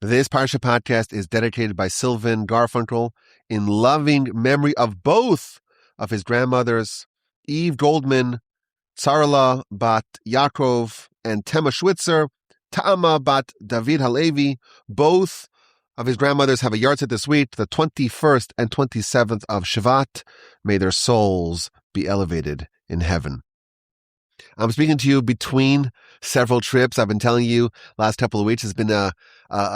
This Parsha Podcast is dedicated by Sylvan Garfunkel in loving memory of both of his grandmothers, Eve Goldmann, Czarlא bat Ya'akov, and Tema Schwitzer, Ta'amah bat David Halevi. Both of his grandmothers have a yahrzeit this week, the 21st and 27th of Shevat. May their souls be elevated in heaven. I'm speaking to you between several trips. I've been telling you last couple of weeks has been a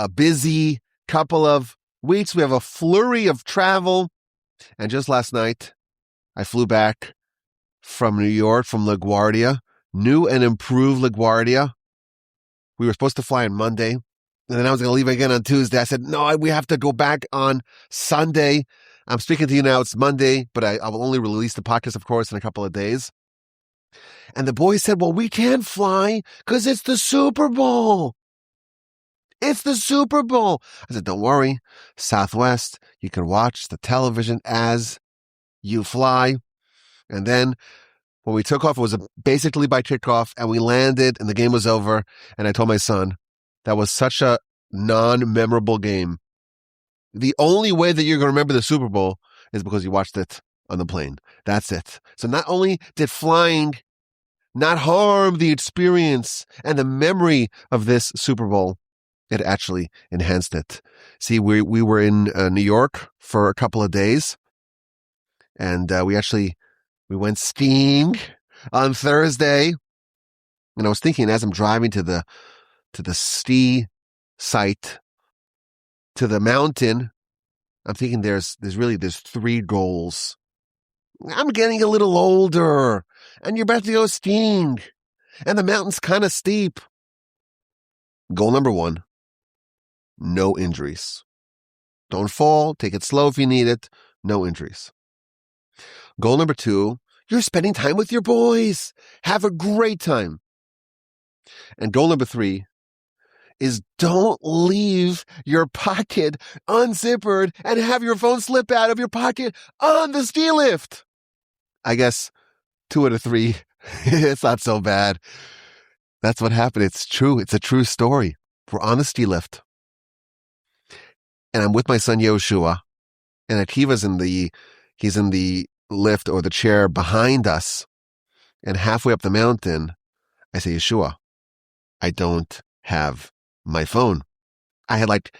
busy couple of weeks. We have a flurry of travel. And just last night, I flew back from New York, from LaGuardia, new and improved LaGuardia. We were supposed to fly on Monday, and then I was going to leave again on Tuesday. I said, no, we have to go back on Sunday. I'm speaking to you now. It's Monday, but I will only release the podcast, of course, in a couple of days. And the boys said, well, we can't fly because it's the Super Bowl. It's the Super Bowl. I said, don't worry. Southwest, you can watch the television as you fly. And then when we took off, it was basically by kickoff, and we landed, and the game was over. And I told my son, that was such a non-memorable game. The only way that you're going to remember the Super Bowl is because you watched it on the plane. That's it. So not only did flying not harm the experience and the memory of this Super Bowl, it actually enhanced it. See, we were in New York for a couple of days, and we went skiing on Thursday. And I was thinking, as I'm driving to the ski site, to the mountain, I'm thinking there's three goals. I'm getting a little older, and you're about to go skiing, and the mountain's kind of steep. Goal number 1, no injuries. Don't fall, take it slow if you need it, no injuries. Goal number 2, you're spending time with your boys. Have a great time. And goal number 3 is don't leave your pocket unzippered and have your phone slip out of your pocket on the ski lift. I guess 2 out of 3, it's not so bad. That's what happened. It's true. It's a true story. We're on the ski lift, and I'm with my son Yoshua, and Akiva's he's in the lift or the chair behind us, and halfway up the mountain, I say, Yeshua, I don't have my phone. I had like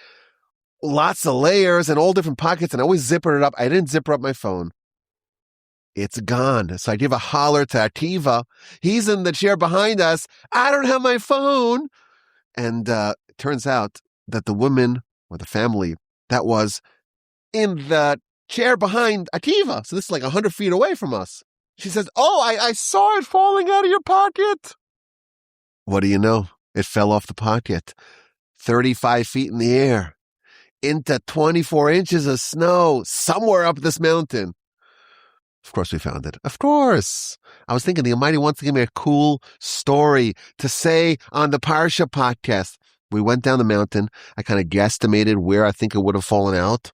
lots of layers and all different pockets, and I always zippered it up. I didn't zipper up my phone. It's gone. So I give a holler to Akiva. He's in the chair behind us. I don't have my phone. And it turns out that the woman or the family that was in the chair behind Akiva, so this is like 100 feet away from us, she says, oh, I saw it falling out of your pocket. What do you know? It fell off the pocket, 35 feet in the air, into 24 inches of snow somewhere up this mountain. Of course we found it. Of course. I was thinking the Almighty wants to give me a cool story to say on the Parsha Podcast. We went down the mountain. I kind of guesstimated where I think it would have fallen out.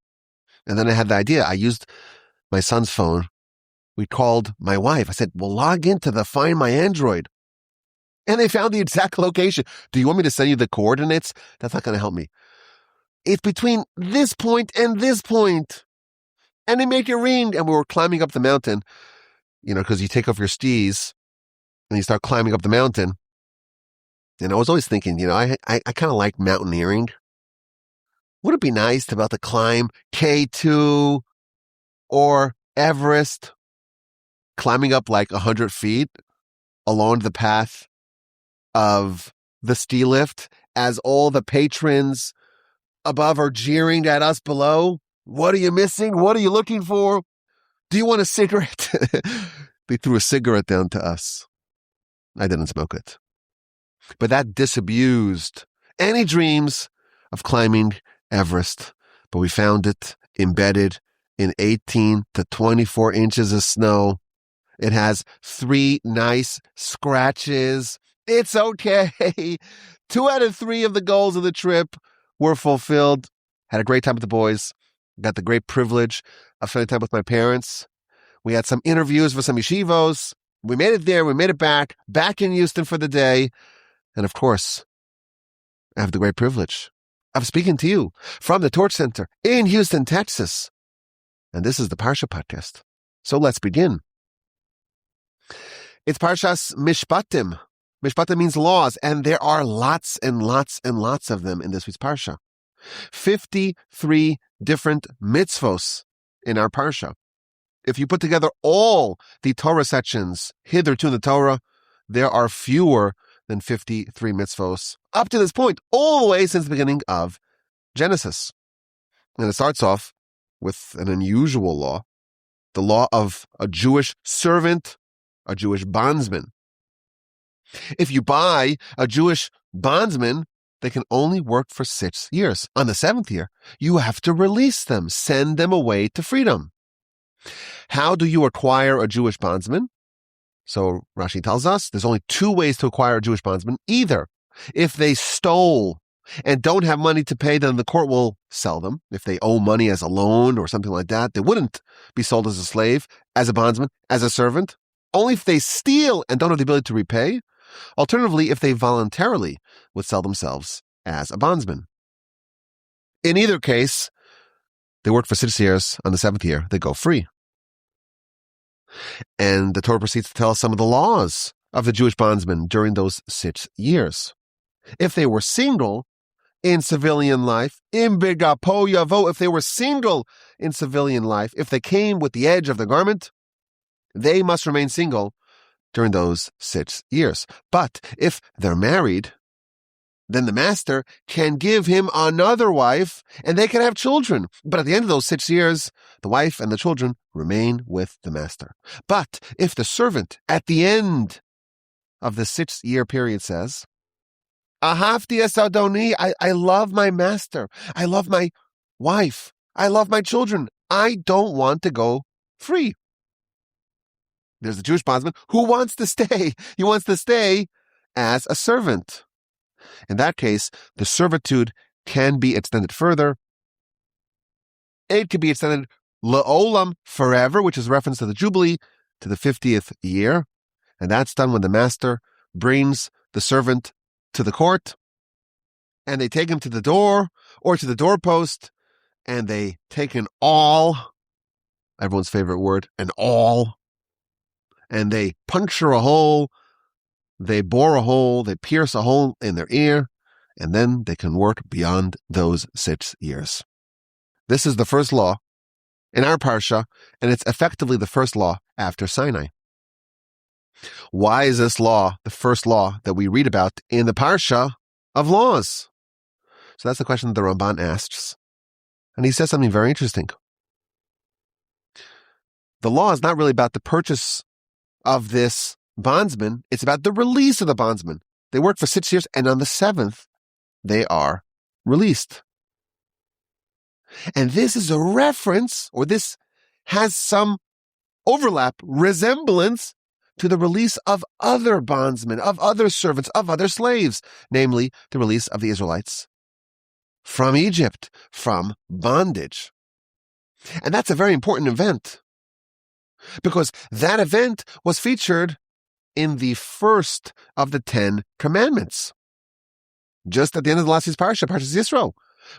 And then I had the idea. I used my son's phone. We called my wife. I said, well, log into the Find My Android. And they found the exact location. Do you want me to send you the coordinates? That's not going to help me. It's between this point and this point. And they make it ring. And we were climbing up the mountain, because you take off your skis and you start climbing up the mountain. And I was always thinking, I kind of like mountaineering. Would it be nice to be able to climb K2 or Everest, climbing up like 100 feet along the path of the ski lift as all the patrons above are jeering at us below? What are you missing? What are you looking for? Do you want a cigarette? They threw a cigarette down to us. I didn't smoke it. But that disabused any dreams of climbing Everest. But we found it embedded in 18 to 24 inches of snow. It has 3 nice scratches. It's okay. 2 out of 3 of the goals of the trip were fulfilled. Had a great time with the boys. Got the great privilege of spending time with my parents. We had some interviews for some yeshivos. We made it there. We made it back in Houston for the day. And of course, I have the great privilege of speaking to you from the Torch Center in Houston, Texas. And this is the Parsha Podcast. So let's begin. It's Parshas Mishpatim. Mishpatim means laws, and there are lots and lots and lots of them in this week's Parsha. 53 different mitzvos in our Parsha. If you put together all the Torah sections hitherto in the Torah, there are fewer than 53 mitzvos up to this point, all the way since the beginning of Genesis. And it starts off with an unusual law, the law of a Jewish servant, a Jewish bondsman. If you buy a Jewish bondsman, they can only work for 6 years. On the 7th year, you have to release them, send them away to freedom. How do you acquire a Jewish bondsman? So Rashi tells us there's only 2 ways to acquire a Jewish bondsman. Either if they stole and don't have money to pay, then the court will sell them. If they owe money as a loan or something like that, they wouldn't be sold as a slave, as a bondsman, as a servant. Only if they steal and don't have the ability to repay. Alternatively, if they voluntarily would sell themselves as a bondsman. In either case, they work for 6 years. On the 7th year, they go free. And the Torah proceeds to tell us some of the laws of the Jewish bondsman during those 6 years. If they were single in civilian life, im begapo yavo, if they were single in civilian life, if they came with the edge of the garment, they must remain single during those 6 years. But if they're married, then the master can give him another wife and they can have children. But at the end of those 6 years, the wife and the children remain with the master. But if the servant at the end of the 6-year period says, Ahavti es Adoni, I love my master, I love my wife, I love my children, I don't want to go free. There's the Jewish bondsman who wants to stay. He wants to stay as a servant. In that case, the servitude can be extended further. It can be extended la'olam, forever, which is a reference to the Jubilee, to the 50th year. And that's done when the master brings the servant to the court, and they take him to the door or to the doorpost, and they take an awl, everyone's favorite word, an awl, and they puncture a hole, they bore a hole, they pierce a hole in their ear, and then they can work beyond those 6 years. This is the first law in our Parsha, and it's effectively the first law after Sinai. Why is this law the first law that we read about in the Parsha of laws? So that's the question that the Ramban asks. And he says something very interesting. The law is not really about the purchase of this bondsman. It's about the release of the bondsman. They work for 6 years, and on the 7th, they are released. And this is a reference, or this has some overlap, resemblance to the release of other bondsmen, of other servants, of other slaves, namely the release of the Israelites from Egypt, from bondage. And that's a very important event, because that event was featured in the first of the 10 commandments. Just at the end of the last year's Parsha, Parshas Yisro,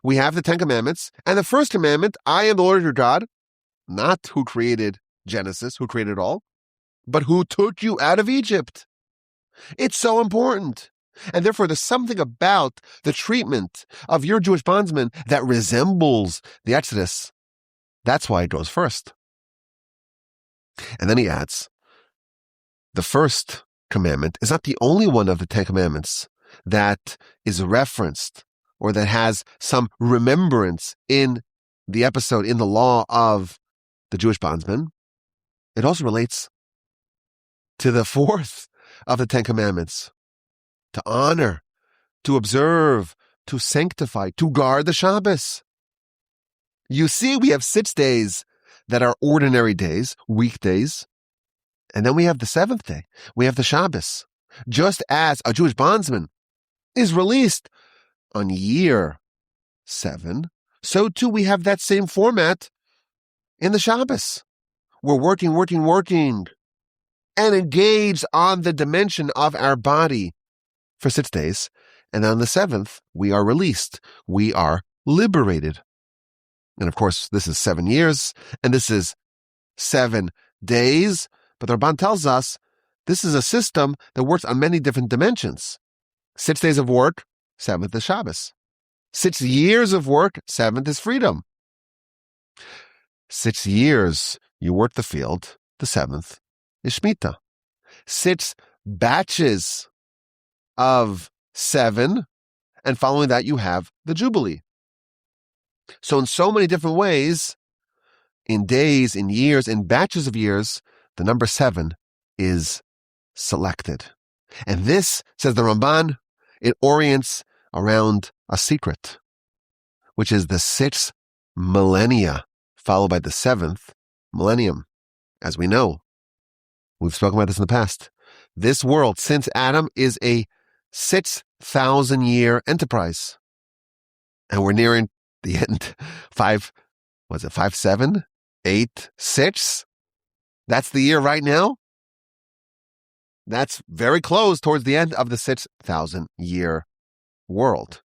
we have the 10 commandments, and the first commandment, I am the Lord your God, not who created Genesis, who created all, but who took you out of Egypt. It's so important. And therefore, there's something about the treatment of your Jewish bondsman that resembles the Exodus. That's why it goes first. And then he adds, the first commandment is not the only one of the 10 commandments that is referenced or that has some remembrance in the episode, in the law of the Jewish bondsman. It also relates to the fourth of the 10 commandments, to honor, to observe, to sanctify, to guard the Shabbos. You see, we have 6 days that are ordinary days, weekdays, and then we have the 7th day. We have the Shabbos. Just as a Jewish bondsman is released on year 7, so too we have that same format in the Shabbos. We're working, and engaged on the dimension of our body for 6 days. And on the seventh, we are released. We are liberated. And of course, this is 7 years, and this is 7 days. But the Ramban tells us this is a system that works on many different dimensions. 6 days of work, 7th is Shabbos. 6 years of work, 7th is freedom. 6 years you work the field, the 7th is Shemitah. 6 batches of 7, and following that you have the Jubilee. So in so many different ways, in days, in years, in batches of years, the number 7 is selected. And this, says the Ramban, it orients around a secret, which is the 6 millennia, followed by the 7th millennium. As we know, we've spoken about this in the past. This world, since Adam, is a 6,000-year enterprise. And we're nearing the end. 5, 7, 8, 6? That's the year right now? That's very close towards the end of the 6,000-year world.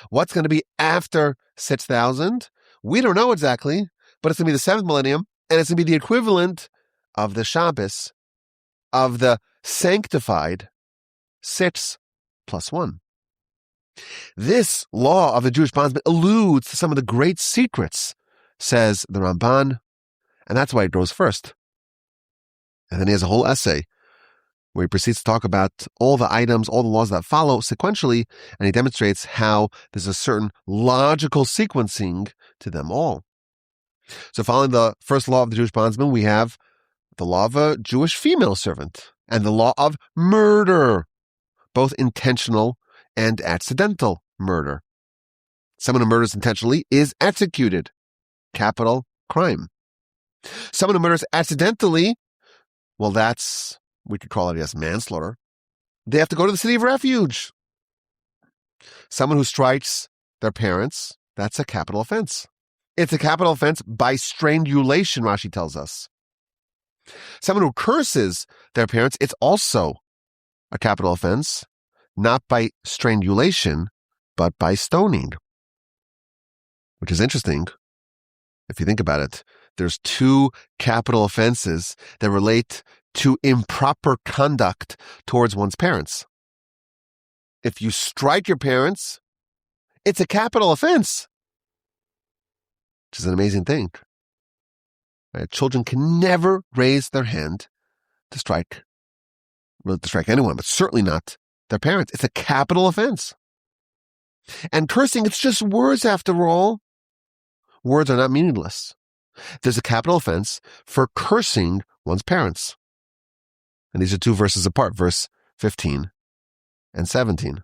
What's going to be after 6,000? We don't know exactly, but it's going to be the 7th millennium, and it's going to be the equivalent of the Shabbos, of the sanctified 6 plus 1. This law of the Jewish bondsman alludes to some of the great secrets, says the Ramban, and that's why it goes first. And then he has a whole essay where he proceeds to talk about all the items, all the laws that follow sequentially, and he demonstrates how there's a certain logical sequencing to them all. So following the first law of the Jewish bondsman, we have the law of a Jewish female servant and the law of murder, both intentional and accidental murder. Someone who murders intentionally is executed. Capital crime. Someone who murders accidentally, well, we could call it as manslaughter. They have to go to the city of refuge. Someone who strikes their parents, that's a capital offense. It's a capital offense by strangulation, Rashi tells us. Someone who curses their parents, it's also a capital offense, not by strangulation, but by stoning. Which is interesting. If you think about it, there's 2 capital offenses that relate to improper conduct towards one's parents. If you strike your parents, it's a capital offense, which is an amazing thing. Right? Children can never raise their hand to strike anyone, but certainly not their parents. It's a capital offense. And cursing, it's just words after all. Words are not meaningless. There's a capital offense for cursing one's parents. And these are 2 verses apart, verse 15 and 17.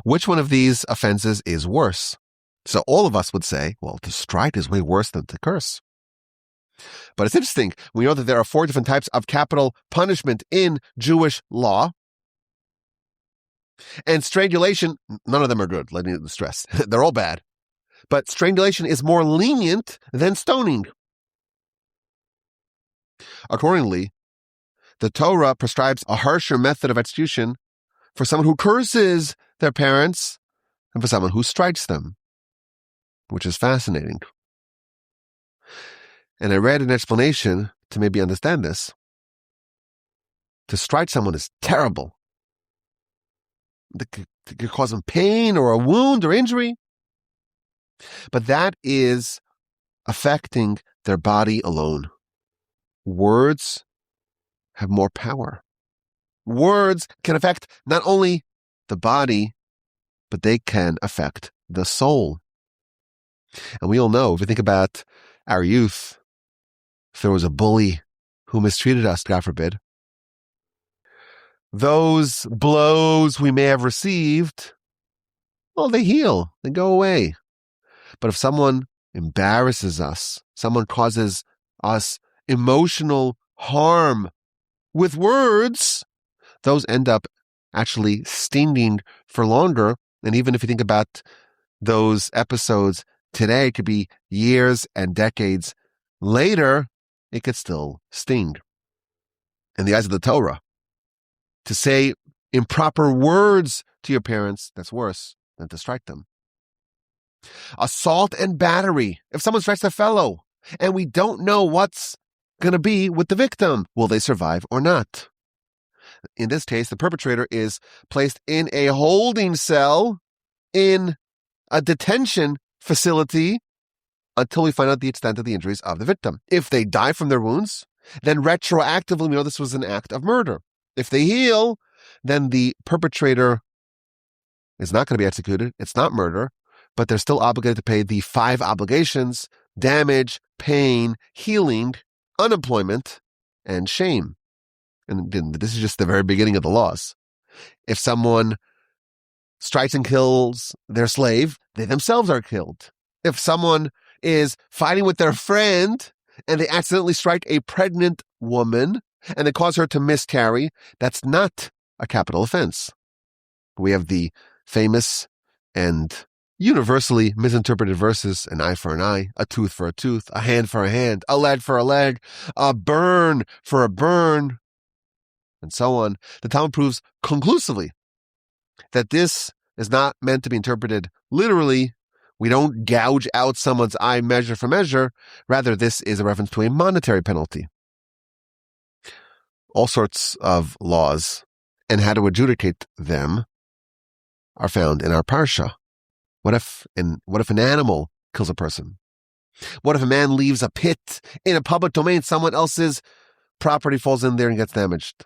Which one of these offenses is worse? So all of us would say, well, to strike is way worse than to curse. But it's interesting. We know that there are 4 different types of capital punishment in Jewish law. And strangulation, none of them are good, let me stress. They're all bad. But strangulation is more lenient than stoning. Accordingly, the Torah prescribes a harsher method of execution for someone who curses their parents and for someone who strikes them, which is fascinating. And I read an explanation to maybe understand this. To strike someone is terrible. It could cause them pain or a wound or injury. But that is affecting their body alone. Words have more power. Words can affect not only the body, but they can affect the soul. And we all know, if we think about our youth, if there was a bully who mistreated us, God forbid, those blows we may have received, well, they heal, they go away. But if someone embarrasses us, someone causes us emotional harm with words, those end up actually stinging for longer. And even if you think about those episodes today, it could be years and decades later, it could still sting. In the eyes of the Torah, to say improper words to your parents, that's worse than to strike them. Assault and battery. If someone strikes a fellow and we don't know what's going to be with the victim, will they survive or not? In this case, the perpetrator is placed in a holding cell in a detention facility until we find out the extent of the injuries of the victim. If they die from their wounds, then retroactively we know this was an act of murder. If they heal, then the perpetrator is not going to be executed. It's not murder, but they're still obligated to pay the 5 obligations: damage, pain, healing, unemployment, and shame. And this is just the very beginning of the laws. If someone strikes and kills their slave, they themselves are killed. If someone is fighting with their friend and they accidentally strike a pregnant woman and they cause her to miscarry, that's not a capital offense. We have the famous and universally misinterpreted verses: an eye for an eye, a tooth for a tooth, a hand for a hand, a leg for a leg, a burn for a burn, and so on. The Talmud proves conclusively that this is not meant to be interpreted literally. We don't gouge out someone's eye measure for measure. Rather, this is a reference to a monetary penalty. All sorts of laws and how to adjudicate them are found in our Parsha. What if an animal kills a person? What if a man leaves a pit in a public domain? Someone else's property falls in there and gets damaged.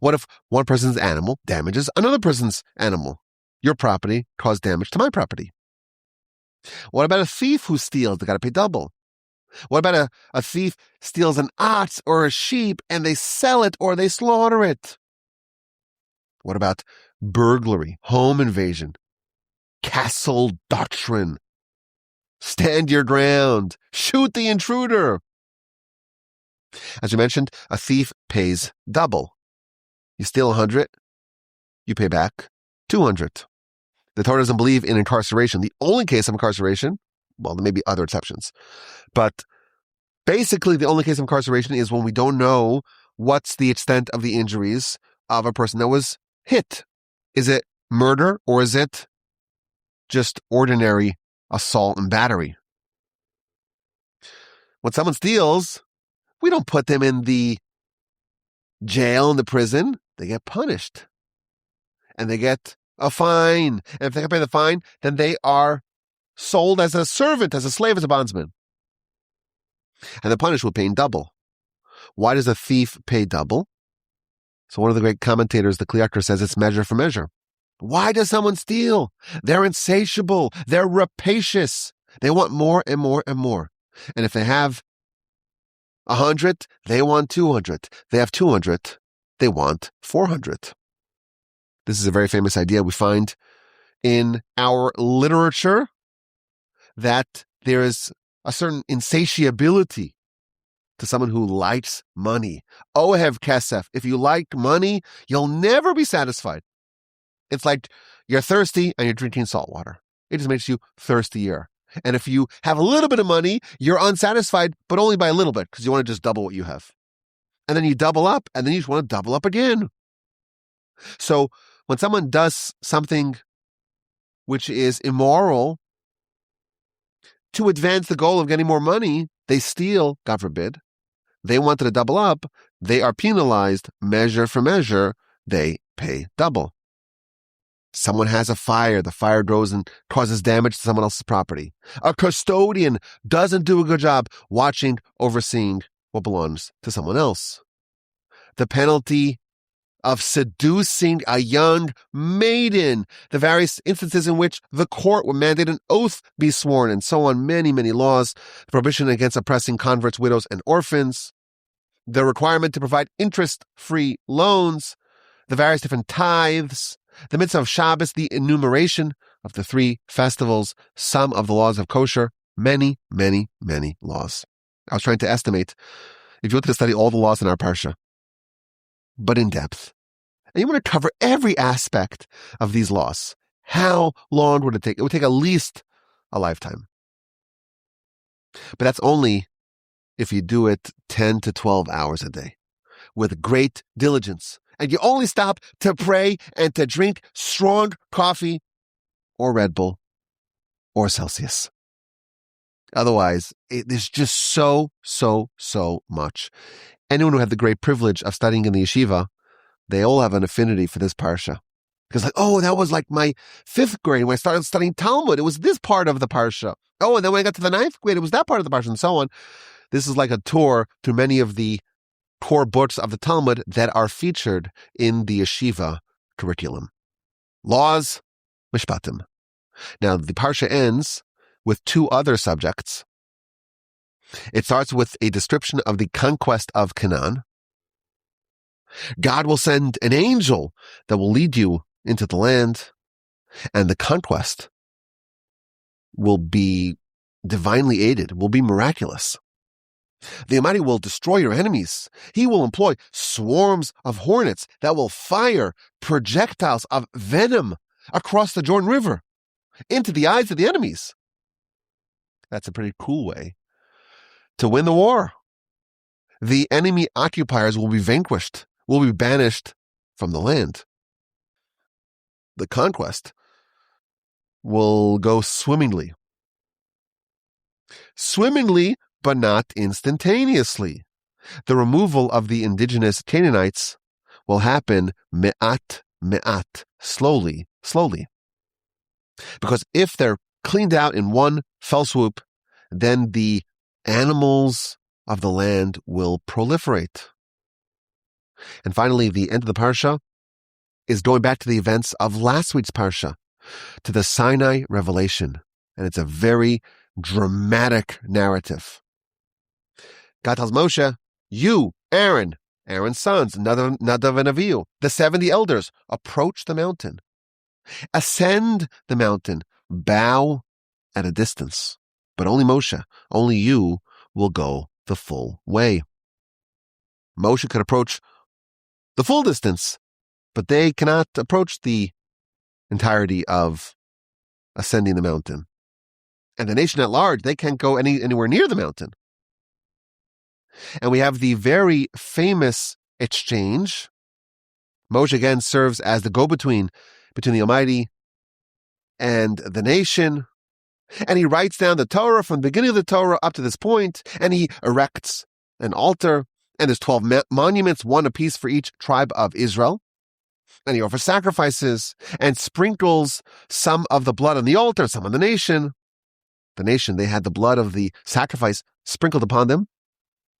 What if one person's animal damages another person's animal? Your property caused damage to my property. What about a thief who steals? They got to pay double. What about a thief steals an ox or a sheep and they sell it or they slaughter it? What about burglary, home invasion, castle doctrine? Stand your ground. Shoot the intruder. As we mentioned, a thief pays double. You steal 100, you pay back 200. The Torah doesn't believe in incarceration. The only case of incarceration, well, there may be other exceptions, but basically the only case of incarceration is when we don't know what's the extent of the injuries of a person that was hit. Is it murder or is it just ordinary assault and battery? When someone steals, we don't put them in the jail, in the prison. They get punished. And they get a fine. And if they can pay the fine, then they are sold as a servant, as a slave, as a bondsman. And the punished with paying double. Why does a thief pay double? So one of the great commentators, the Kliakar, says it's measure for measure. Why does someone steal? They're insatiable. They're rapacious. They want more and more and more. And if they have 100, they want 200. They have 200, they want 400. This is a very famous idea we find in our literature, that there is a certain insatiability to someone who likes money. Ohev kesef. If you like money, you'll never be satisfied. It's like you're thirsty and you're drinking salt water. It just makes you thirstier. And if you have a little bit of money, you're unsatisfied, but only by a little bit, because you want to just double what you have. And then you double up, and then you just want to double up again. So when someone does something which is immoral to advance the goal of getting more money, they steal, God forbid. They wanted to double up. They are penalized measure for measure. They pay double. Someone has a fire. The fire grows and causes damage to someone else's property. A custodian doesn't do a good job watching, overseeing what belongs to someone else. The penalty of seducing a young maiden, the various instances in which the court would mandate an oath be sworn, and so on, many, many laws, the prohibition against oppressing converts, widows, and orphans, the requirement to provide interest-free loans, the various different tithes, the mitzvah of Shabbos, the enumeration of the 3 festivals, some of the laws of kosher, many, many, many laws. I was trying to estimate, if you wanted to study all the laws in our Parsha, but in depth, and you want to cover every aspect of these laws, how long would it take? It would take at least a lifetime. But that's only if you do it 10 to 12 hours a day with great diligence and you only stop to pray and to drink strong coffee or Red Bull or Celsius. Otherwise, there's just so much. Anyone who had the great privilege of studying in the yeshiva, they all have an affinity for this parsha. Because that was like my 5th grade when I started studying Talmud. It was this part of the parsha. And then when I got to the 9th grade, it was that part of the parsha, and so on. This is like a tour through many of the core books of the Talmud that are featured in the yeshiva curriculum. Laws, Mishpatim. Now, the parsha ends with 2 other subjects. It starts with a description of the conquest of Canaan. God will send an angel that will lead you into the land, and the conquest will be divinely aided, will be miraculous. The Almighty will destroy your enemies. He will employ swarms of hornets that will fire projectiles of venom across the Jordan River into the eyes of the enemies. That's a pretty cool way to win the war. The enemy occupiers will be vanquished, will be banished from the land. The conquest will go swimmingly. Swimmingly, but not instantaneously. The removal of the indigenous Canaanites will happen me'at, slowly. Because if they're cleaned out in one fell swoop, then the animals of the land will proliferate. And finally, the end of the parsha is going back to the events of last week's parsha, to the Sinai Revelation. And it's a very dramatic narrative. God tells Moshe, you, Aaron's sons, Nadav and Avihu, the 70 elders, approach the mountain. Ascend the mountain, bow at a distance. But only Moshe, only you will go the full way. Moshe could approach the full distance, but they cannot approach the entirety of ascending the mountain. And the nation at large, they can't go anywhere near the mountain. And we have the very famous exchange. Moshe again serves as the go-between between the Almighty and the nation. And he writes down the Torah from the beginning of the Torah up to this point, and he erects an altar, and there's 12 monuments, one apiece for each tribe of Israel. And he offers sacrifices and sprinkles some of the blood on the altar, some on the nation. The nation, they had the blood of the sacrifice sprinkled upon them.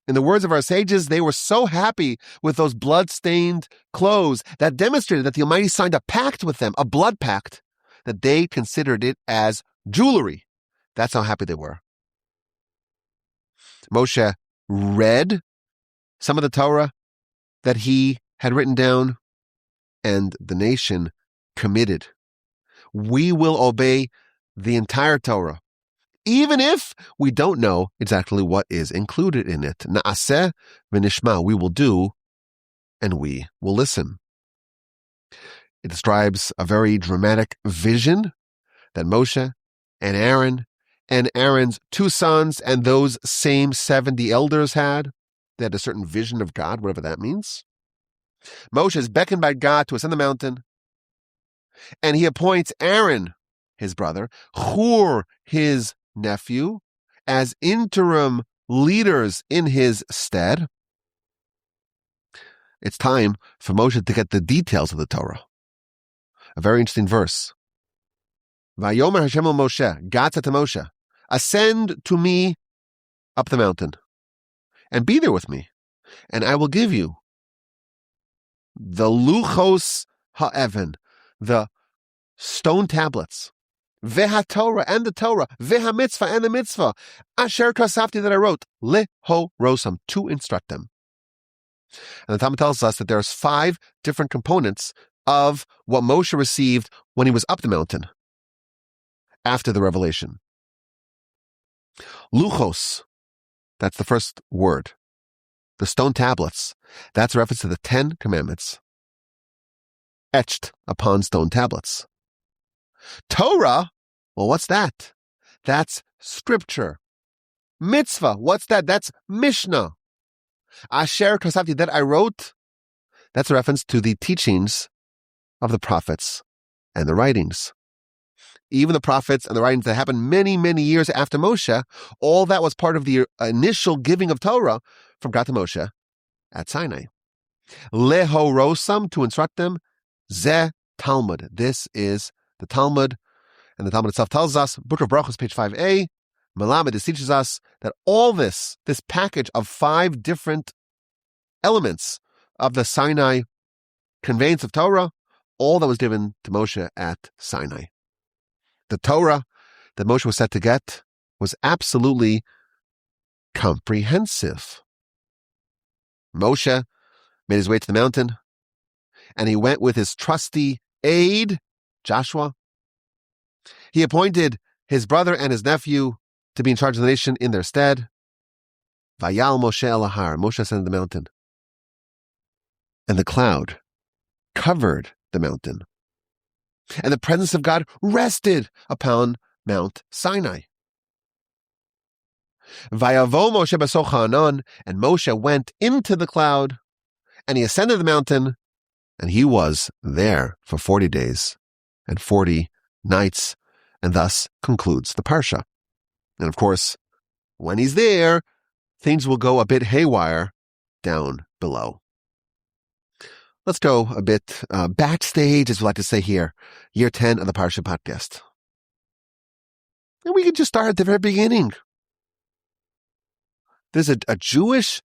In the words of our sages, they were so happy with those blood-stained clothes that demonstrated that the Almighty signed a pact with them, a blood pact, that they considered it as jewelry. That's how happy they were. Moshe read some of the Torah that he had written down, and the nation committed. We will obey the entire Torah, even if we don't know exactly what is included in it. Na'aseh v'nishma, we will do, and we will listen. It describes a very dramatic vision that Moshe and Aaron's 2 sons and those same 70 elders had. They had a certain vision of God, whatever that means. Moshe is beckoned by God to ascend the mountain, and he appoints Aaron, his brother, Hur, his nephew, as interim leaders in his stead. It's time for Moshe to get the details of the Torah. A very interesting verse. Vayomer Hashem el Moshe, God said to Moshe, ascend to me up the mountain, and be there with me, and I will give you the luchos ha'evan, the stone tablets, veha Torah and the Torah, veha mitzvah and the mitzvah, asher kasafti that I wrote, leho rosam, to instruct them. And the Talmud tells us that there's 5 different components of what Moshe received when he was up the mountain after the revelation. Luchos, that's the first word. The stone tablets, that's a reference to the 10 commandments etched upon stone tablets. Torah, well, what's that? That's scripture. Mitzvah, what's that? That's Mishnah. Asher kasavti, that I wrote, That's a reference to the teachings of the prophets and the writings. Even the prophets and the writings that happened many, many years after Moshe, all that was part of the initial giving of Torah from God to Moshe at Sinai. Lehorosam, to instruct them, ze Talmud. This is the Talmud, and the Talmud itself tells us, Book of Brachos, page 5a, Melamed, this teaches us that all this package of 5 different elements of the Sinai conveyance of Torah, all that was given to Moshe at Sinai. The Torah that Moshe was set to get was absolutely comprehensive. Moshe made his way to the mountain, and he went with his trusty aide, Joshua. He appointed his brother and his nephew to be in charge of the nation in their stead. Vayal Moshe el Har, Moshe ascended the mountain, and the cloud covered the mountain, and the presence of God rested upon Mount Sinai. Vayavo Moshe b'socha anon, and Moshe went into the cloud, and he ascended the mountain, and he was there for 40 days and 40 nights, and thus concludes the Parsha. And of course, when he's there, things will go a bit haywire down below. Let's go a bit backstage, as we like to say here, year 10 of the Parsha Podcast. And we can just start at the very beginning. There's a Jewish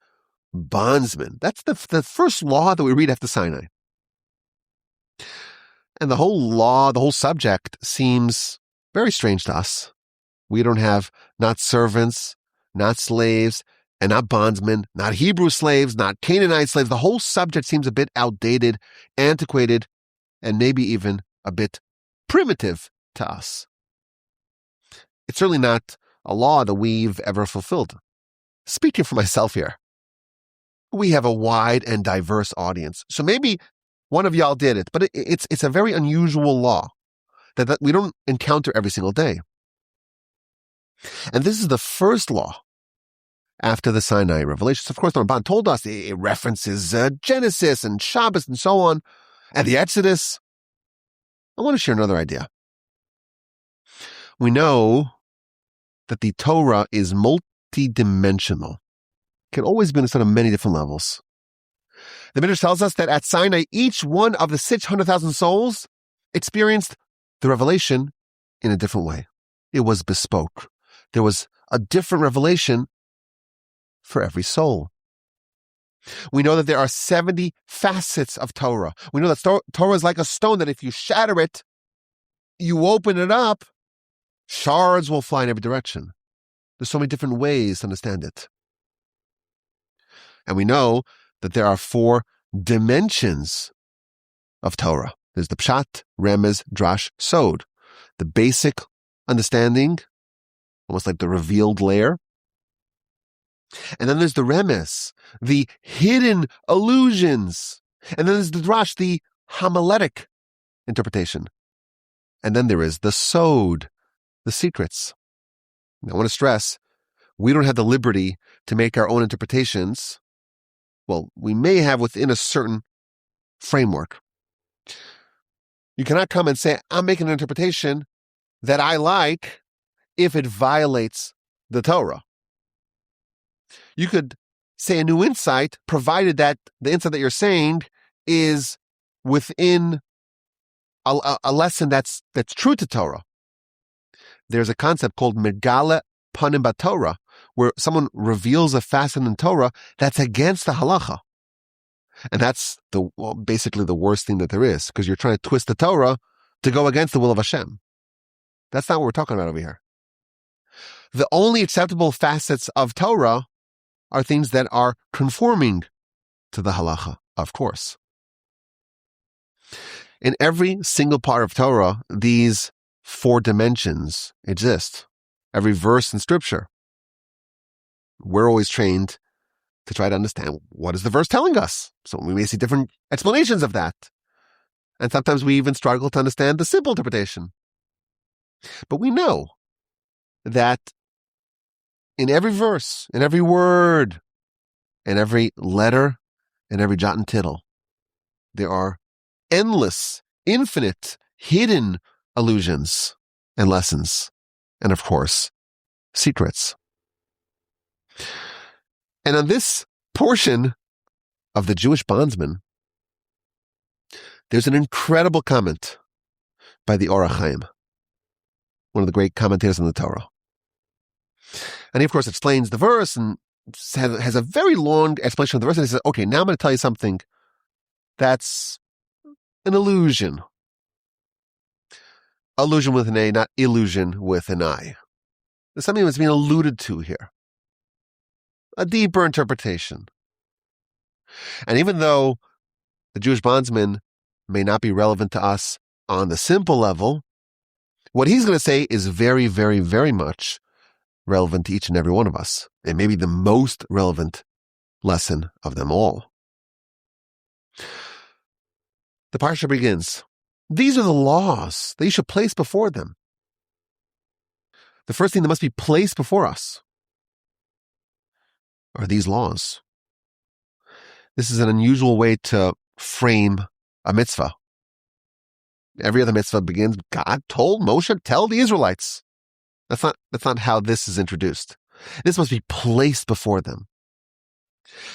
bondsman. That's the first law that we read after Sinai. And the whole law, the whole subject seems very strange to us. We don't have not servants, not slaves, and not bondsmen, not Hebrew slaves, not Canaanite slaves. The whole subject seems a bit outdated, antiquated, and maybe even a bit primitive to us. It's certainly not a law that we've ever fulfilled. Speaking for myself here, we have a wide and diverse audience. So maybe one of y'all did it, but it's a very unusual law that we don't encounter every single day. And this is the first law after the Sinai Revelation. So of course, the Ramban told us it references Genesis and Shabbos and so on, and the Exodus. I want to share another idea. We know that the Torah is multidimensional. It can always be understood on many different levels. The Midrash tells us that at Sinai, each one of the 600,000 souls experienced the revelation in a different way. It was bespoke. There was a different revelation for every soul. We know that there are 70 facets of Torah. We know that Torah is like a stone that if you shatter it, you open it up, shards will fly in every direction. There's so many different ways to understand it. And we know that there are 4 dimensions of Torah. There's the Pshat, Remez, Drash, Sod. The basic understanding, almost like the revealed layer. And then there's the Remez, the hidden allusions. And then there's the Drash, the homiletic interpretation. And then there is the Sod, the secrets. And I want to stress, we don't have the liberty to make our own interpretations. Well, we may have within a certain framework. You cannot come and say, I'm making an interpretation that I like if it violates the Torah. You could say a new insight, provided that the insight that you're saying is within a lesson that's true to Torah. There's a concept called Megala Panim BaTorah, where someone reveals a facet in Torah that's against the halacha. And that's basically the worst thing that there is, because you're trying to twist the Torah to go against the will of Hashem. That's not what we're talking about over here. The only acceptable facets of Torah are things that are conforming to the halacha, of course. In every single part of Torah, these 4 dimensions exist. Every verse in Scripture. We're always trained to try to understand, what is the verse telling us? So we may see different explanations of that. And sometimes we even struggle to understand the simple interpretation. But we know that in every verse, in every word, in every letter, in every jot and tittle, there are endless, infinite, hidden allusions and lessons, and of course, secrets. And on this portion of the Jewish bondsman, there's an incredible comment by the Or HaChaim, one of the great commentators on the Torah. And he, of course, explains the verse and has a very long explanation of the verse. And he says, okay, now I'm going to tell you something that's an illusion. Illusion with an A, not illusion with an I. There's something that's being alluded to here. A deeper interpretation. And even though the Jewish bondsman may not be relevant to us on the simple level, what he's going to say is very, very, very much relevant to each and every one of us. It may be the most relevant lesson of them all. The Parsha begins, these are the laws that you should place before them. The first thing that must be placed before us are these laws. This is an unusual way to frame a mitzvah. Every other mitzvah begins, God told Moshe, tell the Israelites. That's not how this is introduced. This must be placed before them.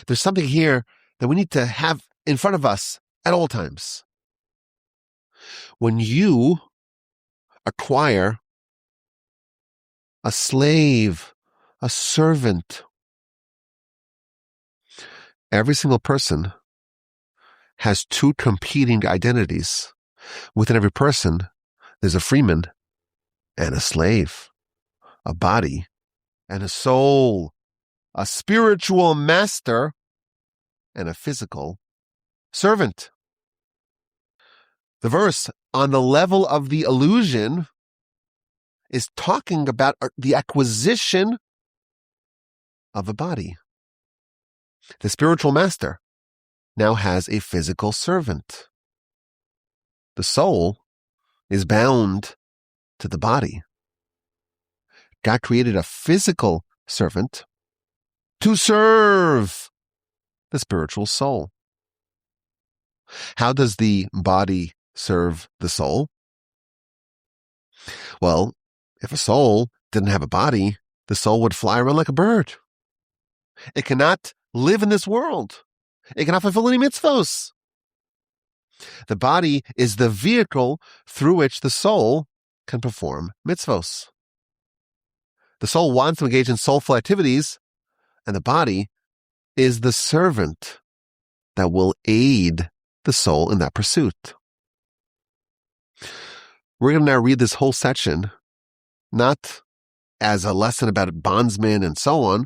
There's something here that we need to have in front of us at all times. When you acquire a slave, a servant, every single person has two competing identities. Within every person, there's a freeman and a slave, a body and a soul, a spiritual master and a physical servant. The verse on the level of the illusion is talking about the acquisition of a body. The spiritual master now has a physical servant. The soul is bound to the body. God created a physical servant to serve the spiritual soul. How does the body serve the soul? Well, if a soul didn't have a body, the soul would fly around like a bird. It cannot live in this world. It cannot fulfill any mitzvos. The body is the vehicle through which the soul can perform mitzvos. The soul wants to engage in soulful activities, and the body is the servant that will aid the soul in that pursuit. We're going to now read this whole section, not as a lesson about bondsmen and so on,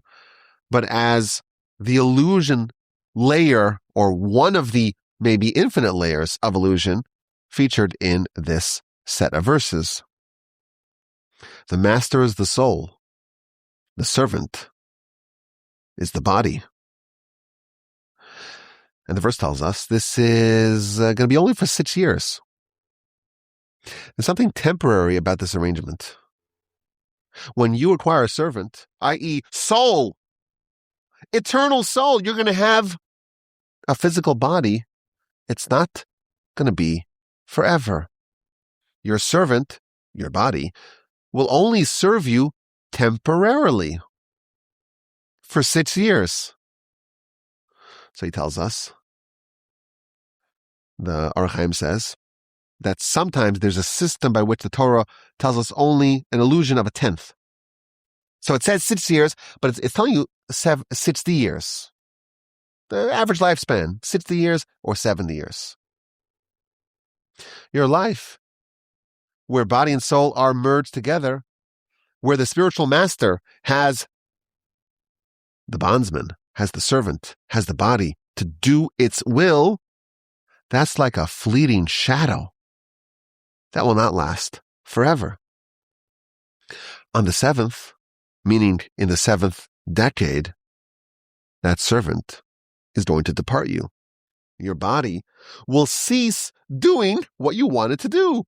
but as the illusion layer, or one of the maybe infinite layers of illusion featured in this set of verses. The master is the soul. The servant is the body. And the verse tells us this is going to be only for 6 years. There's something temporary about this arrangement. When you acquire a servant, i.e. soul, eternal soul, you're going to have a physical body. It's not going to be forever. Your servant, your body, will only serve you temporarily for 6 years. So he tells us, the Or HaChaim says, that sometimes there's a system by which the Torah tells us only an illusion of a tenth. So it says 6 years, but it's telling you 60 years. The average lifespan, 60 years or 70 years. Your life, where body and soul are merged together, where the spiritual master has the bondsman, has the servant, has the body to do its will, that's like a fleeting shadow. That will not last forever. On the 7th, meaning in the 7th decade, that servant is going to depart you. Your body will cease doing what you wanted to do.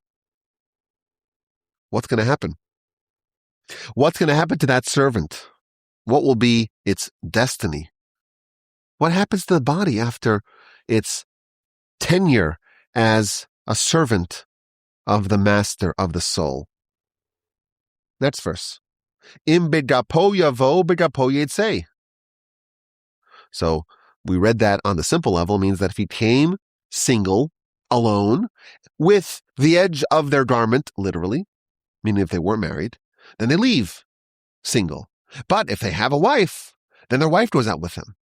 What's going to happen? What's going to happen to that servant? What will be its destiny? What happens to the body after its tenure as a servant of the master of the soul. Next verse. Im begapo yavo begapo yahrtzeits. So we read that on the simple level means that if he came single, alone, with the edge of their garment, literally, meaning if they weren't married, then they leave single. But if they have a wife, then their wife goes out with them.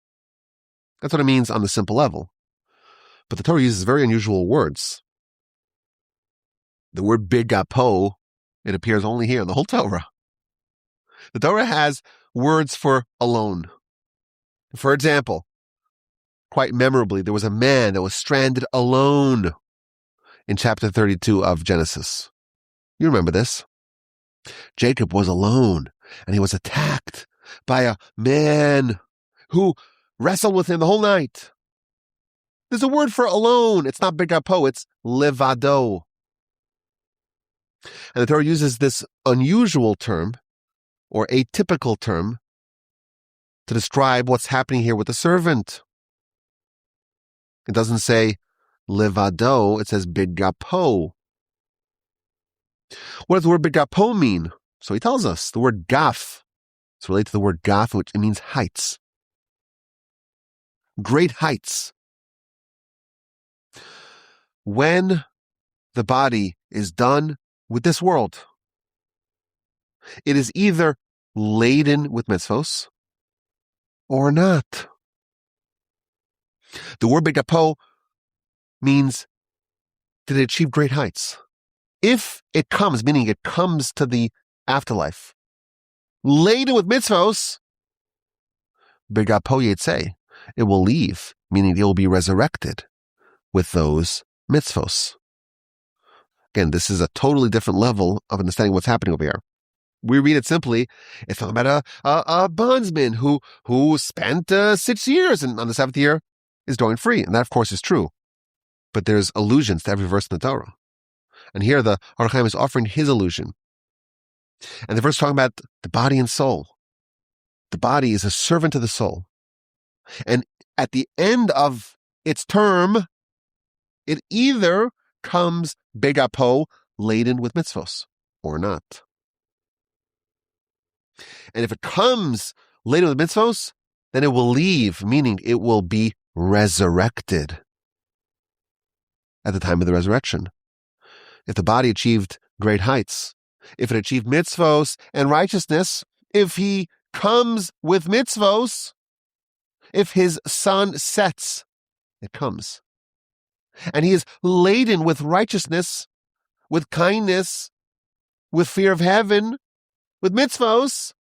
That's what it means on the simple level. But the Torah uses very unusual words. The word begapo, it appears only here in the whole Torah. The Torah has words for alone. For example, quite memorably, there was a man that was stranded alone in chapter 32 of Genesis. You remember this. Jacob was alone, and he was attacked by a man who wrestled with him the whole night. There's a word for alone. It's not begapo, it's levado. And the Torah uses this unusual term, or atypical term, to describe what's happening here with the servant. It doesn't say levado, it says begapo. What does the word begapo mean? So he tells us the word gaf. It's related to the word gaf, which it means heights. Great heights. When the body is done with this world, it is either laden with mitzvos or not. The word begapo means did it achieve great heights? If it comes, meaning it comes to the afterlife, laden with mitzvos, begapo yahrtzeits, it will leave, meaning it will be resurrected with those mitzvos. Again, this is a totally different level of understanding what's happening over here. We read it simply. It's talking about a bondsman who spent 6 years and on the seventh year is going free. And that, of course, is true. But there's allusions to every verse in the Torah. And here the Ohr HaChaim is offering his allusion. And the verse is talking about the body and soul. The body is a servant of the soul. And at the end of its term, it either comes begapo, laden with mitzvos, or not. And if it comes laden with mitzvos, then it will leave, meaning it will be resurrected at the time of the resurrection. If the body achieved great heights, if it achieved mitzvos and righteousness, if he comes with mitzvos, if his sun sets, it comes. And he is laden with righteousness, with kindness, with fear of heaven, with mitzvos,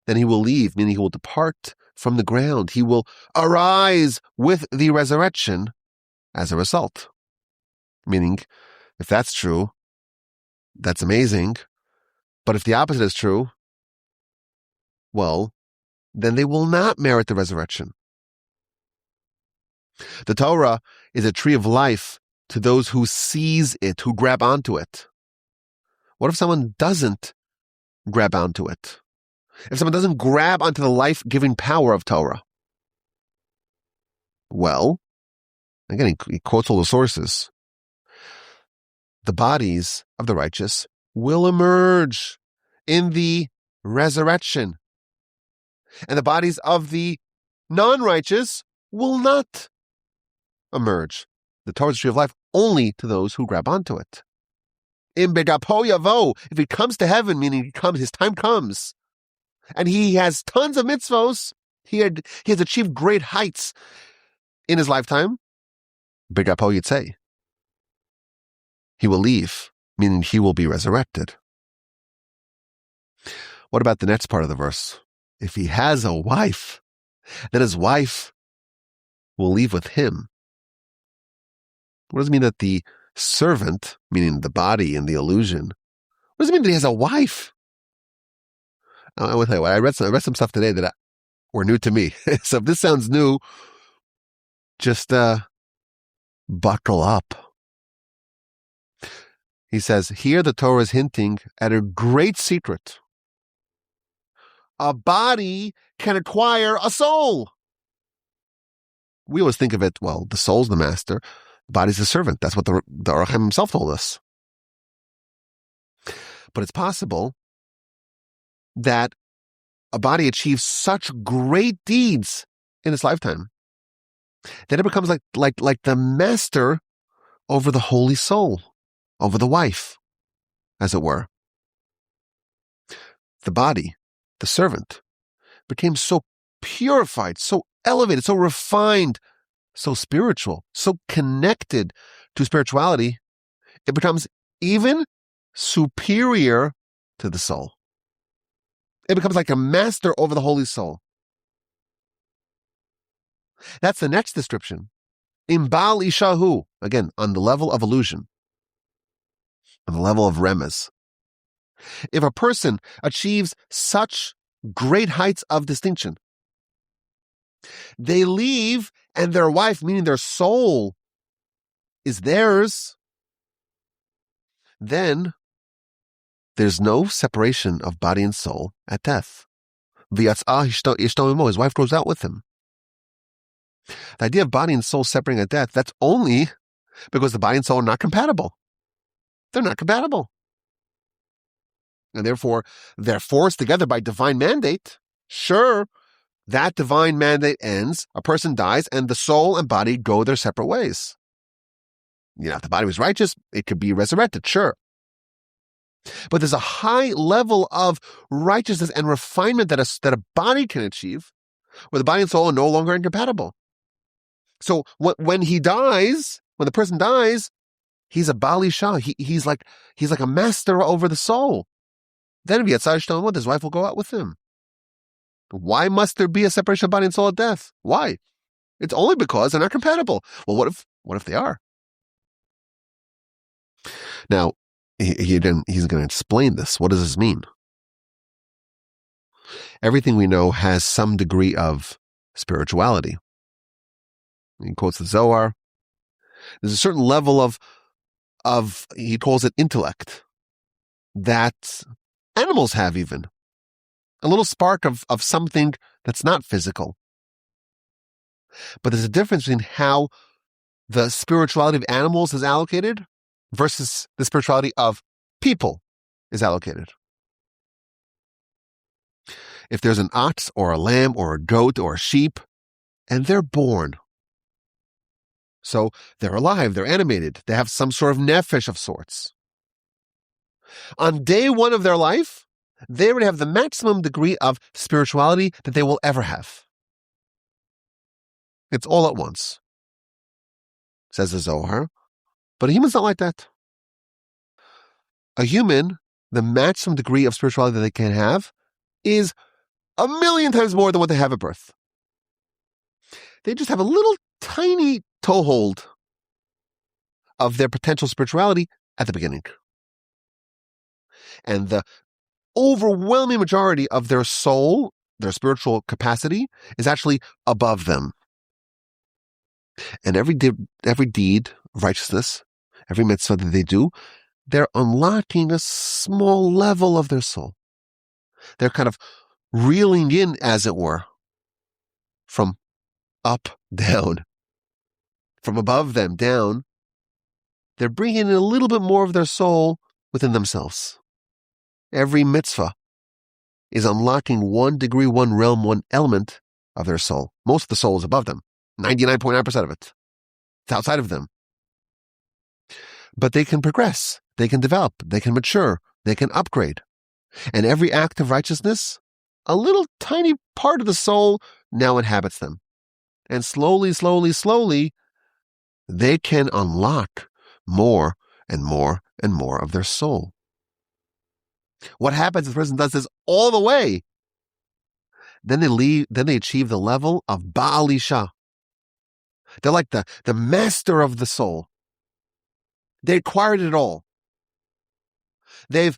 then he will leave, meaning he will depart from the ground. He will arise with the resurrection as a result. Meaning, if that's true, that's amazing. But if the opposite is true, well, then they will not merit the resurrection. The Torah is a tree of life to those who seize it, who grab onto it. What if someone doesn't grab onto it? If someone doesn't grab onto the life-giving power of Torah? Well, again, he quotes all the sources. The bodies of the righteous will emerge in the resurrection. And the bodies of the non-righteous will not emerge. The Torah's tree of life only to those who grab onto it. Im begapo yavo, if he comes to heaven, meaning his time comes, and he has tons of mitzvos, he has achieved great heights in his lifetime, begapo yahrtzeits, he will leave, meaning he will be resurrected. What about the next part of the verse? If he has a wife, then his wife will leave with him. What does it mean that the servant, meaning the body and the illusion, what does it mean that he has a wife? I will tell you what, I read some stuff today that were new to me. So if this sounds new, just buckle up. He says, here the Torah is hinting at a great secret. A body can acquire a soul. We always think of it, well, the soul's the master. The body's a servant. That's what the Ohr HaChaim himself told us. But it's possible that a body achieves such great deeds in its lifetime that it becomes like the master over the holy soul, over the wife, as it were. The body, the servant, became so purified, so elevated, so refined, so spiritual, so connected to spirituality, it becomes even superior to the soul. It becomes like a master over the holy soul. That's the next description. Imbal ishahu, again, on the level of illusion, on the level of remez. If a person achieves such great heights of distinction, they leave and their wife, meaning their soul, is theirs, then there's no separation of body and soul at death. His wife goes out with him. The idea of body and soul separating at death, that's only because the body and soul are not compatible. They're not compatible. And therefore, they're forced together by divine mandate. Sure, that divine mandate ends, a person dies, and the soul and body go their separate ways. If the body was righteous, it could be resurrected, sure. But there's a high level of righteousness and refinement that a body can achieve, where the body and soul are no longer incompatible. So when he dies, when the person dies, he's a Bali Shah. He's like a master over the soul. Then if yahrtzeits, his wife will go out with him. Why must there be a separation of body and soul at death? Why? It's only because they're not compatible. Well, what if they are? Now, he's going to explain this. What does this mean? Everything we know has some degree of spirituality. He quotes the Zohar. There's a certain level of he calls it intellect, that animals have even. A little spark of something that's not physical. But there's a difference between how the spirituality of animals is allocated versus the spirituality of people is allocated. If there's an ox or a lamb or a goat or a sheep, and they're born, so they're alive, they're animated, they have some sort of nefesh of sorts. On day one of their life, they would have the maximum degree of spirituality that they will ever have. It's all at once, says the Zohar. But a human's not like that. A human, the maximum degree of spirituality that they can have is 1,000,000 times more than what they have at birth. They just have a little tiny toehold of their potential spirituality at the beginning. And the overwhelming majority of their soul, their spiritual capacity, is actually above them. And every deed of righteousness, every mitzvah that they do, they're unlocking a small level of their soul. They're kind of reeling in, as it were, from up, down, from above them, down. They're bringing in a little bit more of their soul within themselves. Every mitzvah is unlocking 1 degree, 1 realm, 1 element of their soul. Most of the soul is above them. 99.9% of it. It's outside of them. But they can progress. They can develop. They can mature. They can upgrade. And every act of righteousness, a little tiny part of the soul now inhabits them. And slowly, slowly, slowly, they can unlock more and more and more of their soul. What happens if the person does this all the way? Then they achieve the level of Baal Isha. They're like the master of the soul. They acquired it all. They've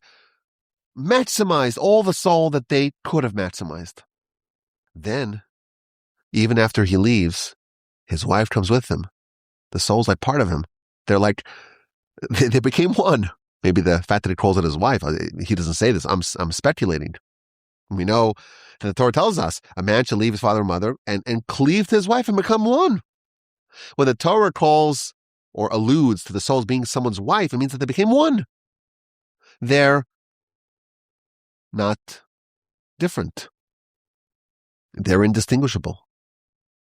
maximized all the soul that they could have maximized. Then, even after he leaves, his wife comes with him. The soul's like part of him. They're like, they became one. Maybe the fact that he calls it his wife, he doesn't say this. I'm speculating. We know that the Torah tells us a man should leave his father and mother and cleave to his wife and become one. When the Torah calls or alludes to the souls being someone's wife, it means that they became one. They're not different. They're indistinguishable.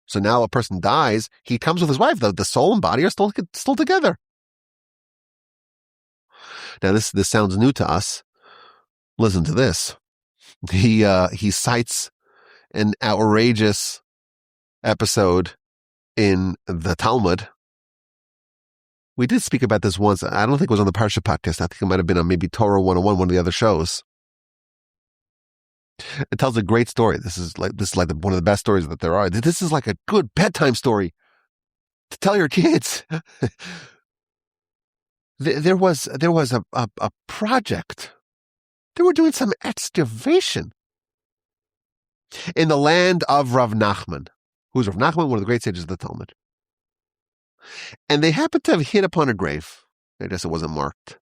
So now a person dies, he comes with his wife. The soul and body are still together. Now this sounds new to us. Listen to this. He cites an outrageous episode in the Talmud. We did speak about this once. I don't think it was on the Parsha Podcast. I think it might have been on maybe Torah 101, one of the other shows. It tells a great story. This is like one of the best stories that there are. This is like a good bedtime story to tell your kids. There was a project. They were doing some excavation in the land of Rav Nachman. Who's Rav Nachman? One of the great sages of the Talmud. And they happened to have hit upon a grave. I guess it wasn't marked.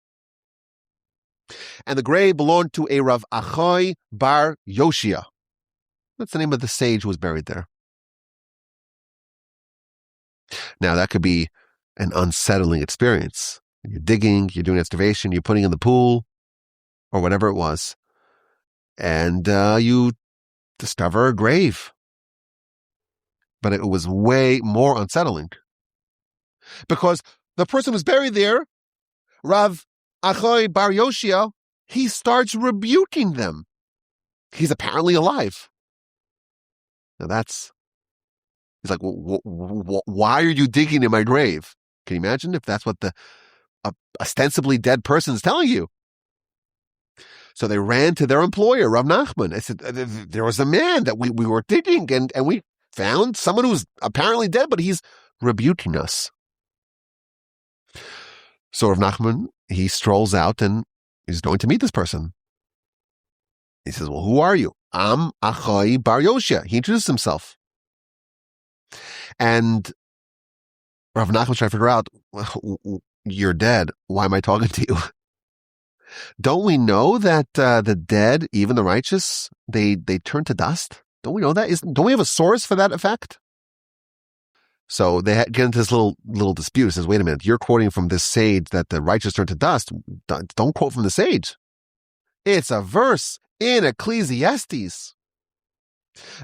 And the grave belonged to a Rav Achai bar Yoshia. That's the name of the sage who was buried there. Now, that could be an unsettling experience. You're digging, you're doing excavation, you're putting in the pool, or whatever it was, and you discover a grave. But it was way more unsettling. Because the person who's buried there, Rav Achai bar Yoshia, he starts rebuking them. He's apparently alive. Now he's like, why are you digging in my grave? Can you imagine if that's what the ostensibly dead person is telling you? So they ran to their employer, Rav Nachman. I said, there was a man that we were digging and we found someone who's apparently dead, but he's rebuking us. So Rav Nachman, he strolls out and he's going to meet this person. He says, well, who are you? I'm Achai bar Yoshia. He introduced himself. And Rav Nachman's trying to figure out, well, you're dead. Why am I talking to you? Don't we know that the dead, even the righteous, they turn to dust? Don't we know that? Don't we have a source for that effect? So they get into this little dispute. It says, wait a minute, you're quoting from this sage that the righteous turn to dust. Don't quote from the sage. It's a verse in Ecclesiastes.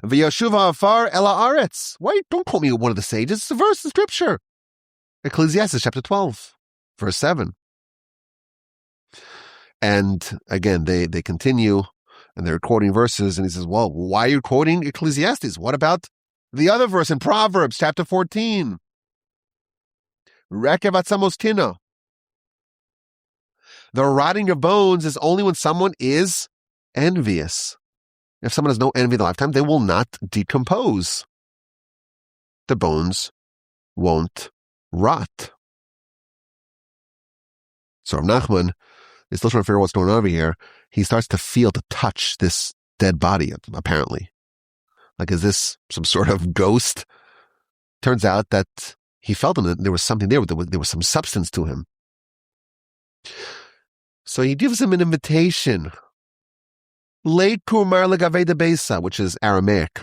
V'yashuv ha'afar el ha'aretz. Why? Don't quote me one of the sages. It's a verse in Scripture. Ecclesiastes chapter 12, verse 7. And again, they continue, and they're quoting verses, and he says, well, why are you quoting Ecclesiastes? What about the other verse in Proverbs chapter 14? Rekev atzamos tina. The rotting of bones is only when someone is envious. If someone has no envy in their lifetime, they will not decompose. The bones won't rot. So Rav Nachman is still trying to figure out what's going on over here. He starts to touch this dead body, apparently. Like, is this some sort of ghost? Turns out that he felt that there was something there. There was some substance to him. So he gives him an invitation. Leit kumar legavei de beisa, which is Aramaic.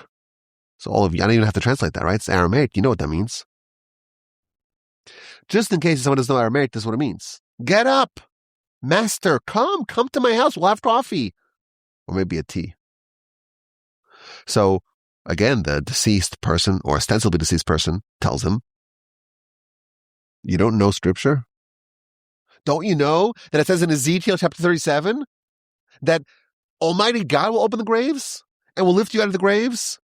So all of you, I don't even have to translate that, right? It's Aramaic. You know what that means. Just in case someone doesn't know Aramaic, this is what it means. Get up, master, come to my house. We'll have coffee. Or maybe a tea. So again, the deceased person, or ostensibly deceased person, tells him, you don't know Scripture? Don't you know that it says in Ezekiel chapter 37 that Almighty God will open the graves and will lift you out of the graves?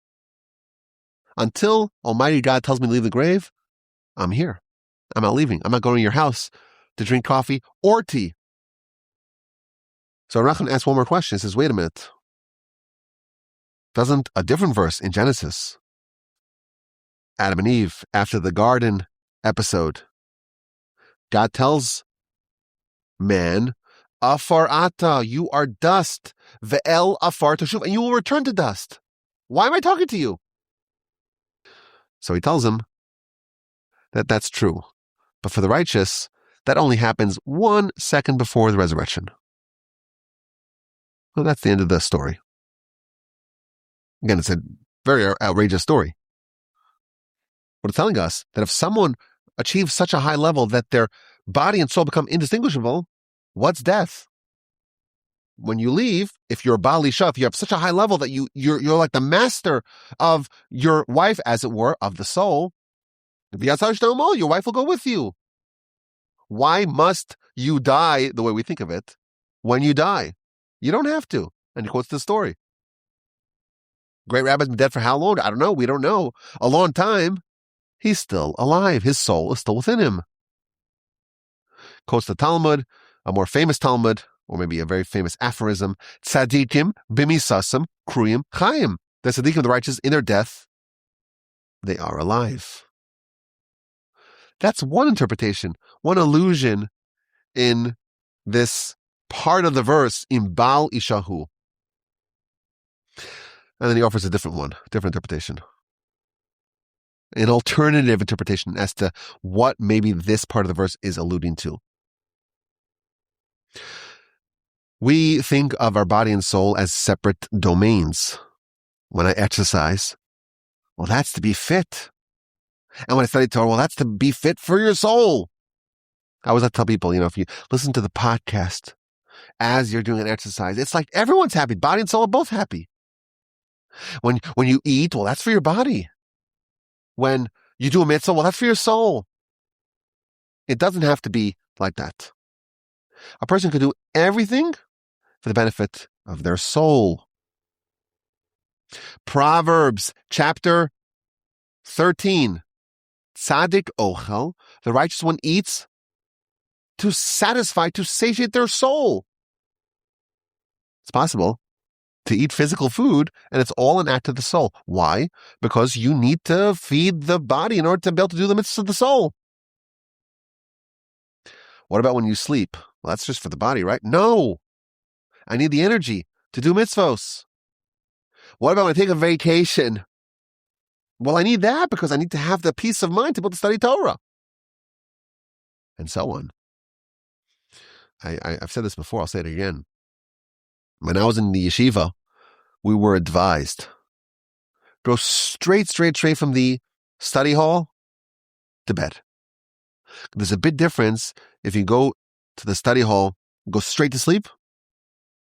Until Almighty God tells me to leave the grave, I'm here. I'm not leaving. I'm not going to your house to drink coffee or tea. So Rachman asks one more question. He says, wait a minute. Doesn't a different verse in Genesis, Adam and Eve, after the garden episode, God tells man, afar ata, you are dust, ve'el afar tashuv, and you will return to dust. Why am I talking to you? So he tells him that that's true. But for the righteous, that only happens 1 second before the resurrection. Well, that's the end of the story. Again, it's a very outrageous story. But it's telling us that if someone achieve such a high level that their body and soul become indistinguishable, what's death? When you leave, if you're Bali Shaf, you have such a high level that you're like the master of your wife, as it were, of the soul. Your wife will go with you. Why must you die the way we think of it when you die? You don't have to. And he quotes the story. Great Rabbi's been dead for how long? I don't know. We don't know. A long time. He's still alive. His soul is still within him. Quotes the Talmud, a more famous Talmud, or maybe a very famous aphorism, Tzadikim bimisasam kruyim chayim. The Tzadikim, the righteous, in their death, they are alive. That's one interpretation, one allusion in this part of the verse, in Bal Ishahu. And then he offers a different one, different interpretation. An alternative interpretation as to what maybe this part of the verse is alluding to. We think of our body and soul as separate domains. When I exercise, well, that's to be fit. And when I study Torah, well, that's to be fit for your soul. I always like to tell people, if you listen to the podcast as you're doing an exercise, it's like everyone's happy. Body and soul are both happy. When you eat, well, that's for your body. When you do a mitzvah, well, that's for your soul. It doesn't have to be like that. A person could do everything for the benefit of their soul. Proverbs chapter 13. Tzadik ochel, the righteous one eats to satisfy, to satiate their soul. It's possible to eat physical food, and it's all an act of the soul. Why? Because you need to feed the body in order to be able to do the mitzvahs of the soul. What about when you sleep? Well, that's just for the body, right? No. I need the energy to do mitzvos. What about when I take a vacation? Well, I need that because I need to have the peace of mind to be able to study Torah. And so on. I've said this before, I'll say it again. When I was in the yeshiva, we were advised, go straight from the study hall to bed. There's a big difference if you go to the study hall, go straight to sleep,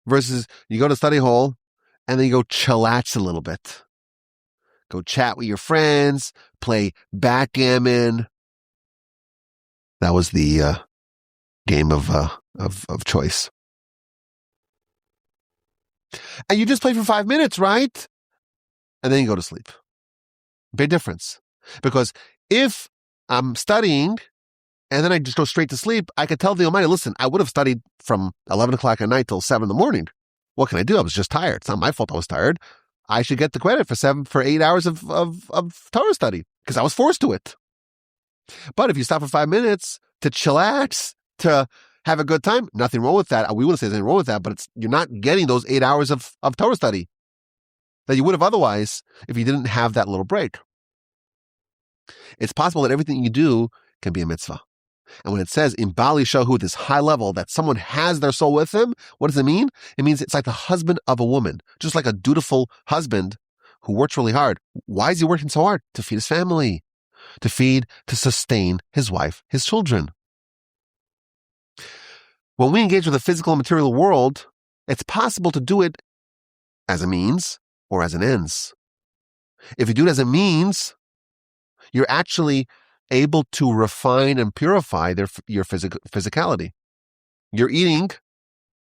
versus you go to study hall and then you go chillax a little bit. Go chat with your friends, play backgammon. That was the game of choice. And you just play for 5 minutes, right? And then you go to sleep. Big difference. Because if I'm studying and then I just go straight to sleep, I could tell the Almighty, listen, I would have studied from 11 o'clock at night till 7 in the morning. What can I do? I was just tired. It's not my fault I was tired. I should get the credit for 8 hours of Torah study because I was forced to it. But if you stop for 5 minutes to chillax, to have a good time, nothing wrong with that. We wouldn't say there's anything wrong with that, but you're not getting those 8 hours of Torah study that you would have otherwise if you didn't have that little break. It's possible that everything you do can be a mitzvah. And when it says in Bali Shahu, this high level, that someone has their soul with them, what does it mean? It means it's like the husband of a woman, just like a dutiful husband who works really hard. Why is he working so hard? To feed his family, to sustain his wife, his children. When we engage with the physical and material world, it's possible to do it as a means or as an ends. If you do it as a means, you're actually able to refine and purify your physicality. You're eating,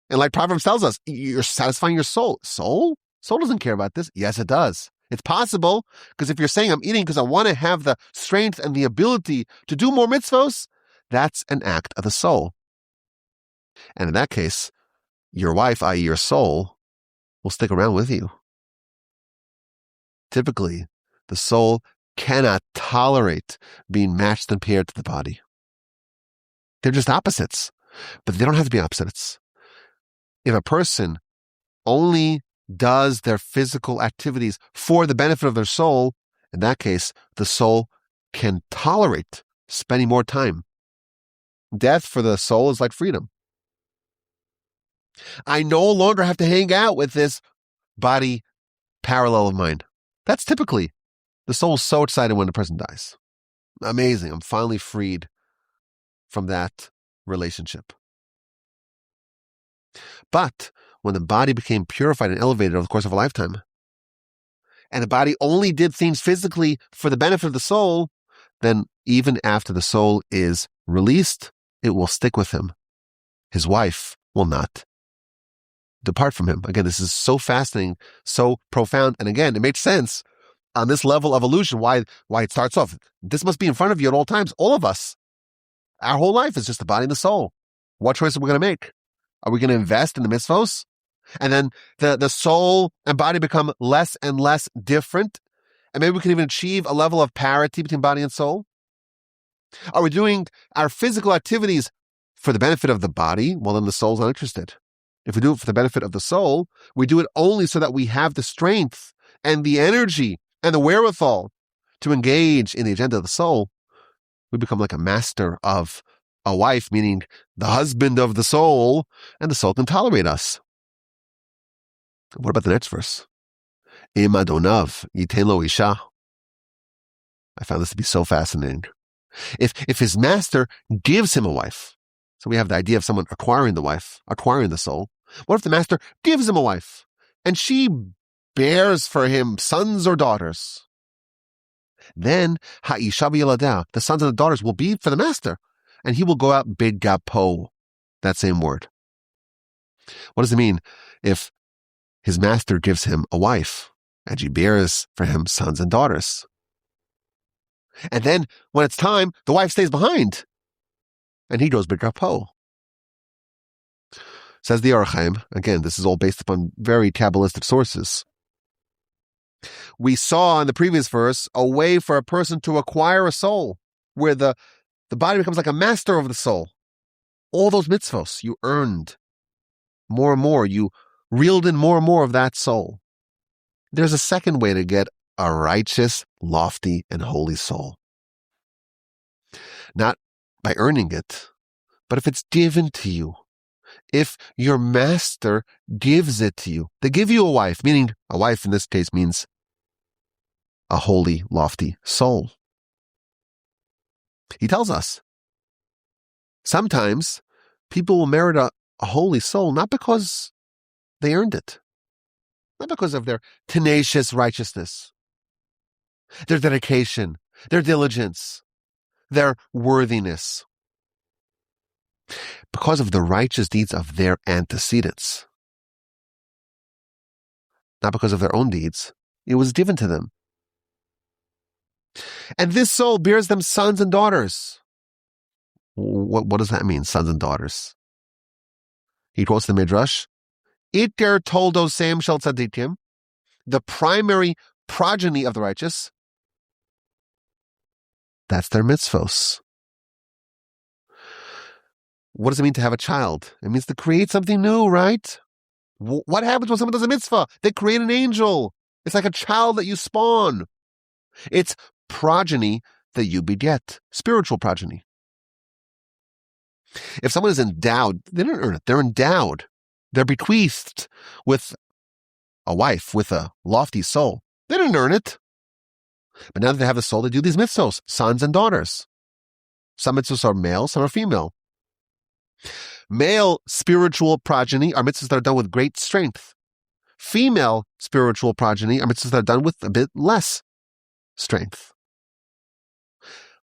and like Proverbs tells us, you're satisfying your soul. Soul? Soul doesn't care about this. Yes, it does. It's possible, because if you're saying I'm eating because I want to have the strength and the ability to do more mitzvos, that's an act of the soul. And in that case, your wife, i.e. your soul, will stick around with you. Typically, the soul cannot tolerate being matched and paired to the body. They're just opposites, but they don't have to be opposites. If a person only does their physical activities for the benefit of their soul, in that case, the soul can tolerate spending more time. Death for the soul is like freedom. I no longer have to hang out with this body parallel of mine. That's typically the soul is so excited when the person dies. Amazing. I'm finally freed from that relationship. But when the body became purified and elevated over the course of a lifetime, and the body only did things physically for the benefit of the soul, then even after the soul is released, it will stick with him. His wife will not depart from him. Again, this is so fascinating, so profound. And again, it makes sense on this level of illusion why it starts off. This must be in front of you at all times. All of us. Our whole life is just the body and the soul. What choice are we going to make? Are we going to invest in the mitzvos? And then the soul and body become less and less different? And maybe we can even achieve a level of parity between body and soul? Are we doing our physical activities for the benefit of the body? Well, then the soul's not interested. If we do it for the benefit of the soul, we do it only so that we have the strength and the energy and the wherewithal to engage in the agenda of the soul. We become like a master of a wife, meaning the husband of the soul, and the soul can tolerate us. What about the next verse? Im Adonav yiten lo isha. I found this to be so fascinating. If his master gives him a wife, so we have the idea of someone acquiring the wife, acquiring the soul. What if the master gives him a wife, and she bears for him sons or daughters? Then ha'isha b'yaladah, the sons and the daughters will be for the master, and he will go out bigapo, that same word. What does it mean if his master gives him a wife, and she bears for him sons and daughters? And then, when it's time, the wife stays behind, and he goes bigapo. Says the Or HaChaim, again, this is all based upon very Kabbalistic sources. We saw in the previous verse a way for a person to acquire a soul, where the body becomes like a master of the soul. All those mitzvos you earned more and more, you reeled in more and more of that soul. There's a second way to get a righteous, lofty, and holy soul. Not by earning it, but if it's given to you. If your master gives it to you, they give you a wife, meaning a wife in this case means a holy, lofty soul. He tells us, sometimes people will merit a holy soul not because they earned it, not because of their tenacious righteousness, their dedication, their diligence, their worthiness, because of the righteous deeds of their antecedents, not because of their own deeds. It was given to them. And this soul bears them sons and daughters. What does that mean, sons and daughters? He quotes the Midrash, Iter toldo sem shel tzadikim, the primary progeny of the righteous. That's their mitzvos. What does it mean to have a child? It means to create something new, right? What happens when someone does a mitzvah? They create an angel. It's like a child that you spawn. It's progeny that you beget, spiritual progeny. If someone is endowed, they don't earn it. They're endowed. They're bequeathed with a wife, with a lofty soul. They didn't earn it. But now that they have the soul, they do these mitzvos, sons and daughters. Some mitzvos are male, some are female. Male spiritual progeny are mitzvahs that are done with great strength. Female spiritual progeny are mitzvahs that are done with a bit less strength.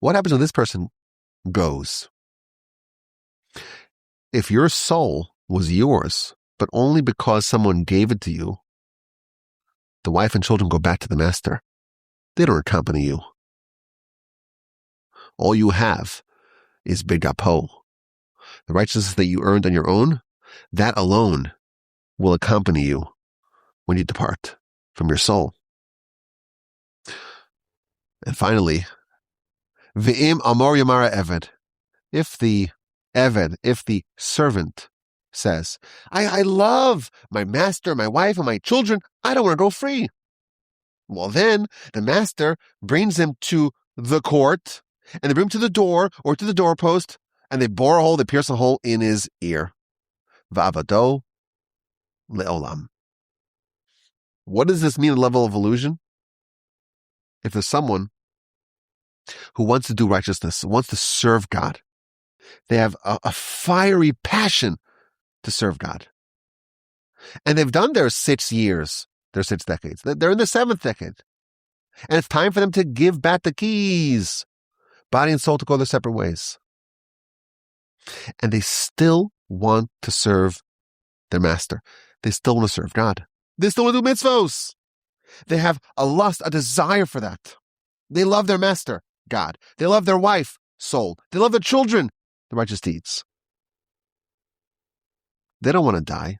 What happens when this person goes? If your soul was yours, but only because someone gave it to you, the wife and children go back to the master. They don't accompany you. All you have is bigapo. The righteousness that you earned on your own, that alone will accompany you when you depart from your soul. And finally, V'im amor yamara eved. If the eved, if the servant says, I love my master, my wife, and my children, I don't want to go free. Well, then the master brings him to the court, and they bring him to the door or to the doorpost, and they bore a hole, they pierce a hole in his ear. Va'avado le'olam. What does this mean, a level of illusion? If there's someone who wants to do righteousness, who wants to serve God. They have a fiery passion to serve God. And they've done their 6 years, their 6 decades. They're in the 7th decade. And it's time for them to give back the keys, body and soul, to go their separate ways. And they still want to serve their master. They still want to serve God. They still want to do mitzvos. They have a lust, a desire for that. They love their master, God. They love their wife, soul. They love their children, the righteous deeds. They don't want to die.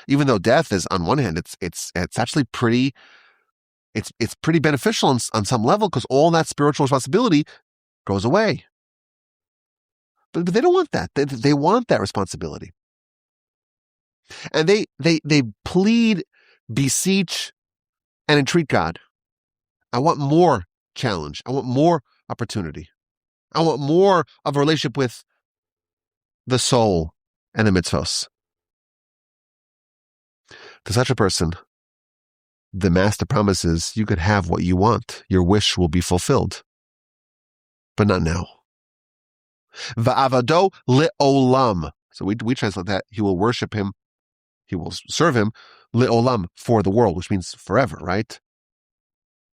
Even though death is, on one hand, it's actually pretty, it's pretty beneficial on some level, because all that spiritual responsibility goes away. But they don't want that. They want that responsibility. And they plead, beseech, and entreat God. I want more challenge. I want more opportunity. I want more of a relationship with the soul and the mitzvos. To such a person, the master promises you could have what you want. Your wish will be fulfilled. But not now. Va'avado le'olam. So we translate that, he will worship him, he will serve him, le'olam, for the world, which means forever, right?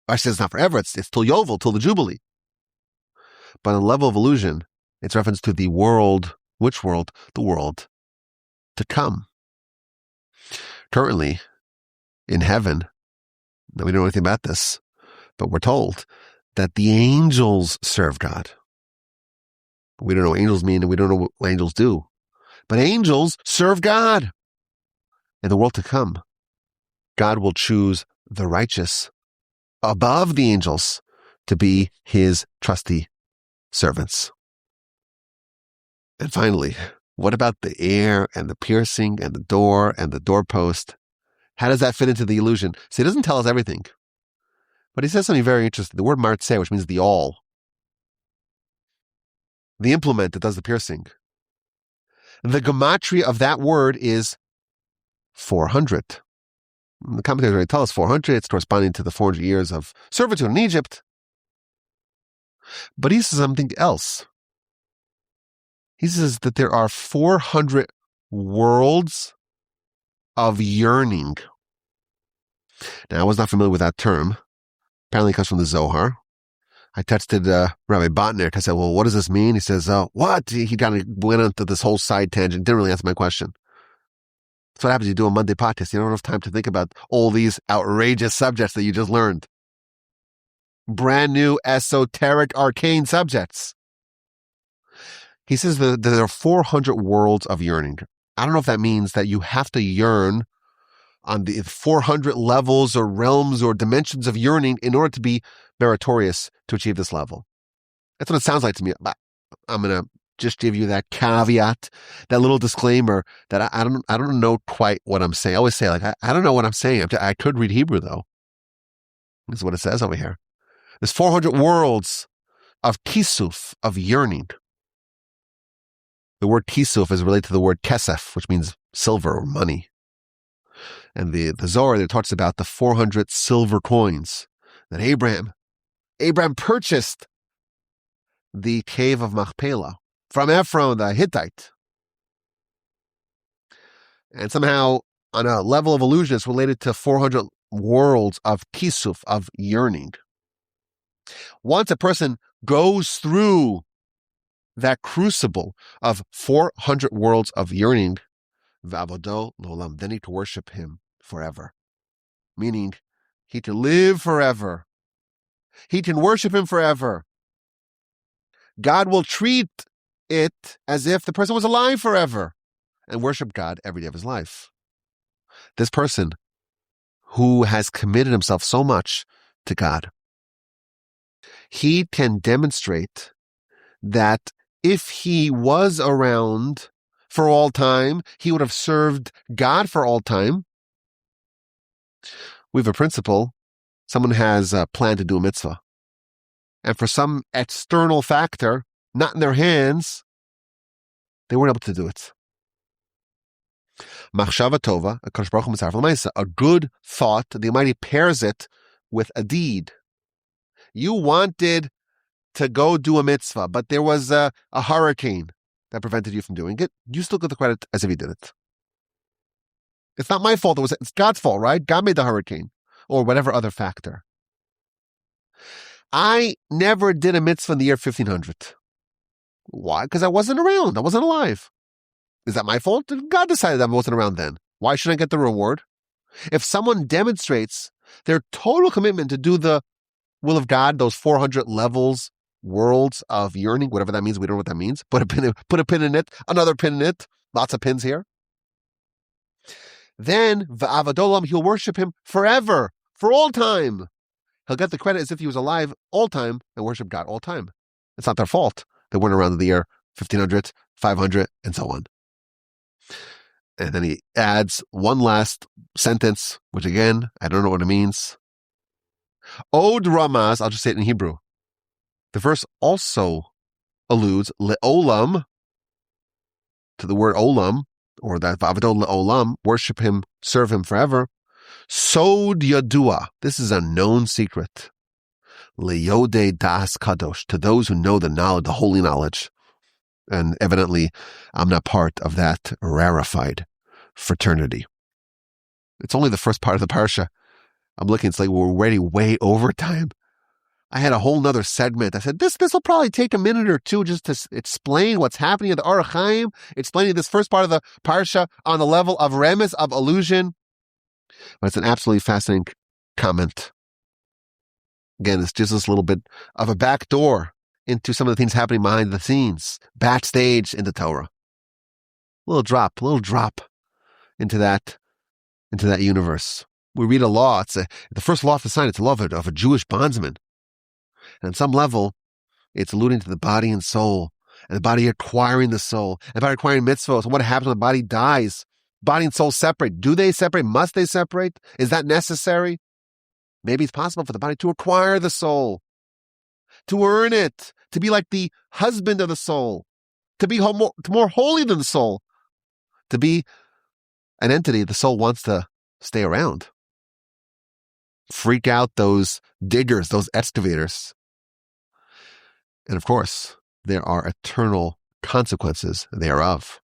Actually, it's not forever, it's till Yovel, till the Jubilee. But on the level of illusion, it's reference to the world. Which world? The world to come. Currently, in heaven, we don't know anything about this, but we're told that the angels serve God. We don't know what angels mean, and we don't know what angels do. But angels serve God. In the world to come, God will choose the righteous above the angels to be his trusty servants. And finally, what about the air and the piercing and the door and the doorpost? How does that fit into the illusion? See, he doesn't tell us everything. But he says something very interesting. The word yahrtzeits, which means the awl. The implement that does the piercing. The gematria of that word is 400. The commentators already tell us 400. It's corresponding to the 400 years of servitude in Egypt. But he says something else. He says that there are 400 worlds of yearning. Now, I was not familiar with that term. Apparently it comes from the Zohar. I texted Rabbi Botnick. I said, well, what does this mean? He says, what? He kind of went into this whole side tangent. Didn't really answer my question. That's what happens. You do a Monday podcast. You don't have time to think about all these outrageous subjects that you just learned. Brand new, esoteric, arcane subjects. He says that there are 400 worlds of yearning. I don't know if that means that you have to yearn on the 400 levels or realms or dimensions of yearning in order to be meritorious to achieve this level. That's what it sounds like to me. But I'm going to just give you that caveat, that little disclaimer that I don't know quite what I'm saying. I always say, like, I don't know what I'm saying. I could read Hebrew, though. This is what it says over here. There's 400 worlds of kisuf, of yearning. The word kisuf is related to the word kesef, which means silver or money. And the Zohar there talks about the 400 silver coins that Abraham purchased the cave of Machpelah from Ephron the Hittite. And somehow, on a level of illusion, it's related to 400 worlds of kisuf, of yearning. Once a person goes through that crucible of 400 worlds of yearning, v'avodo l'olam, then he can worship him forever. Meaning, he can live forever. He can worship him forever. God will treat it as if the person was alive forever and worship God every day of his life. This person who has committed himself so much to God, he can demonstrate that if he was around for all time, he would have served God for all time. We have a principle. Someone has a plan to do a mitzvah. And for some external factor, not in their hands, they weren't able to do it. Machshava tova, a good thought, the Almighty pairs it with a deed. You wanted to go do a mitzvah, but there was a hurricane that prevented you from doing it, you still get the credit as if you did it. It's not my fault. It's God's fault, right? God made the hurricane or whatever other factor. I never did a mitzvah in the year 1500. Why? Because I wasn't around. I wasn't alive. Is that my fault? God decided I wasn't around then. Why should I get the reward? If someone demonstrates their total commitment to do the will of God, those 400 levels, worlds of yearning, whatever that means, we don't know what that means. Put a pin in it, another pin in it, lots of pins here. Then, v'avadolam, he'll worship him forever, for all time. He'll get the credit as if he was alive all time and worship God all time. It's not their fault. They weren't around in the year 1500, 500, and so on. And then he adds one last sentence, which again, I don't know what it means. Od Ramaz, I'll just say it in Hebrew. The verse also alludes le'olam, to the word olam, or that v'avadol le'olam, worship him, serve him forever. Sod yadua, this is a known secret. Le'yodei das kadosh, to those who know the knowledge, the holy knowledge. And evidently, I'm not part of that rarefied fraternity. It's only the first part of the Parsha. I'm looking, it's like we're already way over time. I had a whole nother segment. I said, this will probably take a minute or two just to explain what's happening in the Orach Chaim, explaining this first part of the Parsha on the level of remes, of allusion. But it's an absolutely fascinating comment. Again, it's just this little bit of a back door into some of the things happening behind the scenes, backstage in the Torah. Little drop into that universe. We read a law. It's the first law of the sign. It's a law of a Jewish bondsman. And on some level, it's alluding to the body and soul, and the body acquiring the soul, and by acquiring mitzvot. So what happens when the body dies? Body and soul separate. Do they separate? Must they separate? Is that necessary? Maybe it's possible for the body to acquire the soul, to earn it, to be like the husband of the soul, to be more holy than the soul, to be an entity the soul wants to stay around. Freak out those diggers, those excavators. And of course, there are eternal consequences thereof.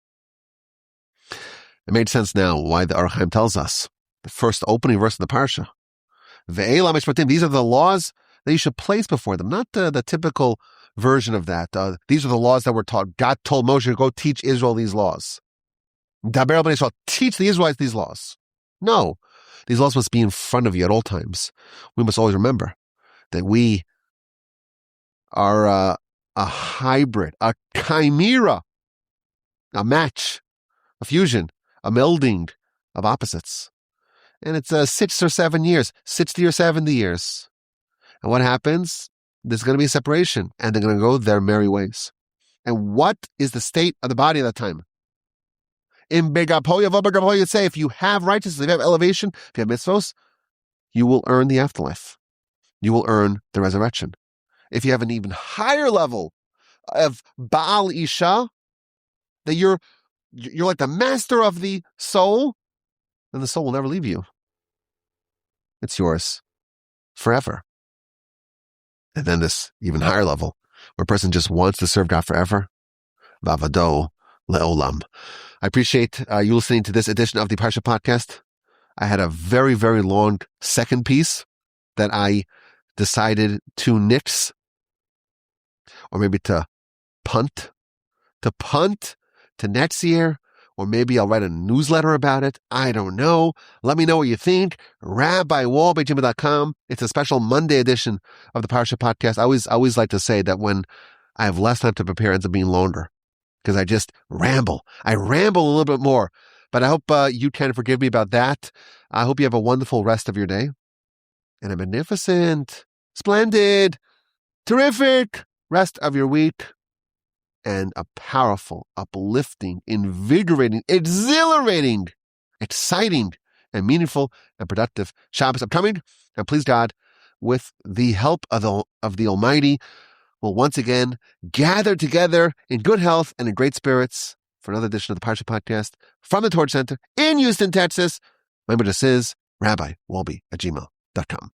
It made sense now why the Orach Chaim tells us, the first opening verse of the Parsha, Ve'ela Mishpatim, these are the laws that you should place before them, not the typical version of that. These are the laws that were taught. God told Moshe, go teach Israel these laws. Daber b'nei Yisrael, teach the Israelites these laws. No, these laws must be in front of you at all times. We must always remember that we are a hybrid, a chimera, a match, a fusion, a melding of opposites. And it's 6 or 7 years, 60 or 70 years. And what happens? There's going to be a separation, and they're going to go their merry ways. And what is the state of the body at that time? In Begapo, you'd say, if you have righteousness, if you have elevation, if you have mitzvos, you will earn the afterlife. You will earn the resurrection. If you have an even higher level of Baal Isha, that you're like the master of the soul, then the soul will never leave you. It's yours forever. And then this even higher level, where a person just wants to serve God forever, Vavado Le'olam. I appreciate you listening to this edition of the Parsha Podcast. I had a very, very long second piece that I decided to nix, or maybe to punt to next year, or maybe I'll write a newsletter about it. I don't know. Let me know what you think. RabbiWall@gmail.com. It's a special Monday edition of the Parsha Podcast. I always like to say that when I have less time to prepare, it ends up being longer, because I just ramble. I ramble a little bit more. But I hope you can forgive me about that. I hope you have a wonderful rest of your day, and a magnificent, splendid, terrific rest of your week, and a powerful, uplifting, invigorating, exhilarating, exciting, and meaningful and productive Shabbos upcoming. And please God, with the help of the Almighty, we'll once again gather together in good health and in great spirits for another edition of the Parsha Podcast from the Torch Center in Houston, Texas. My address is rabbiwalby@gmail.com.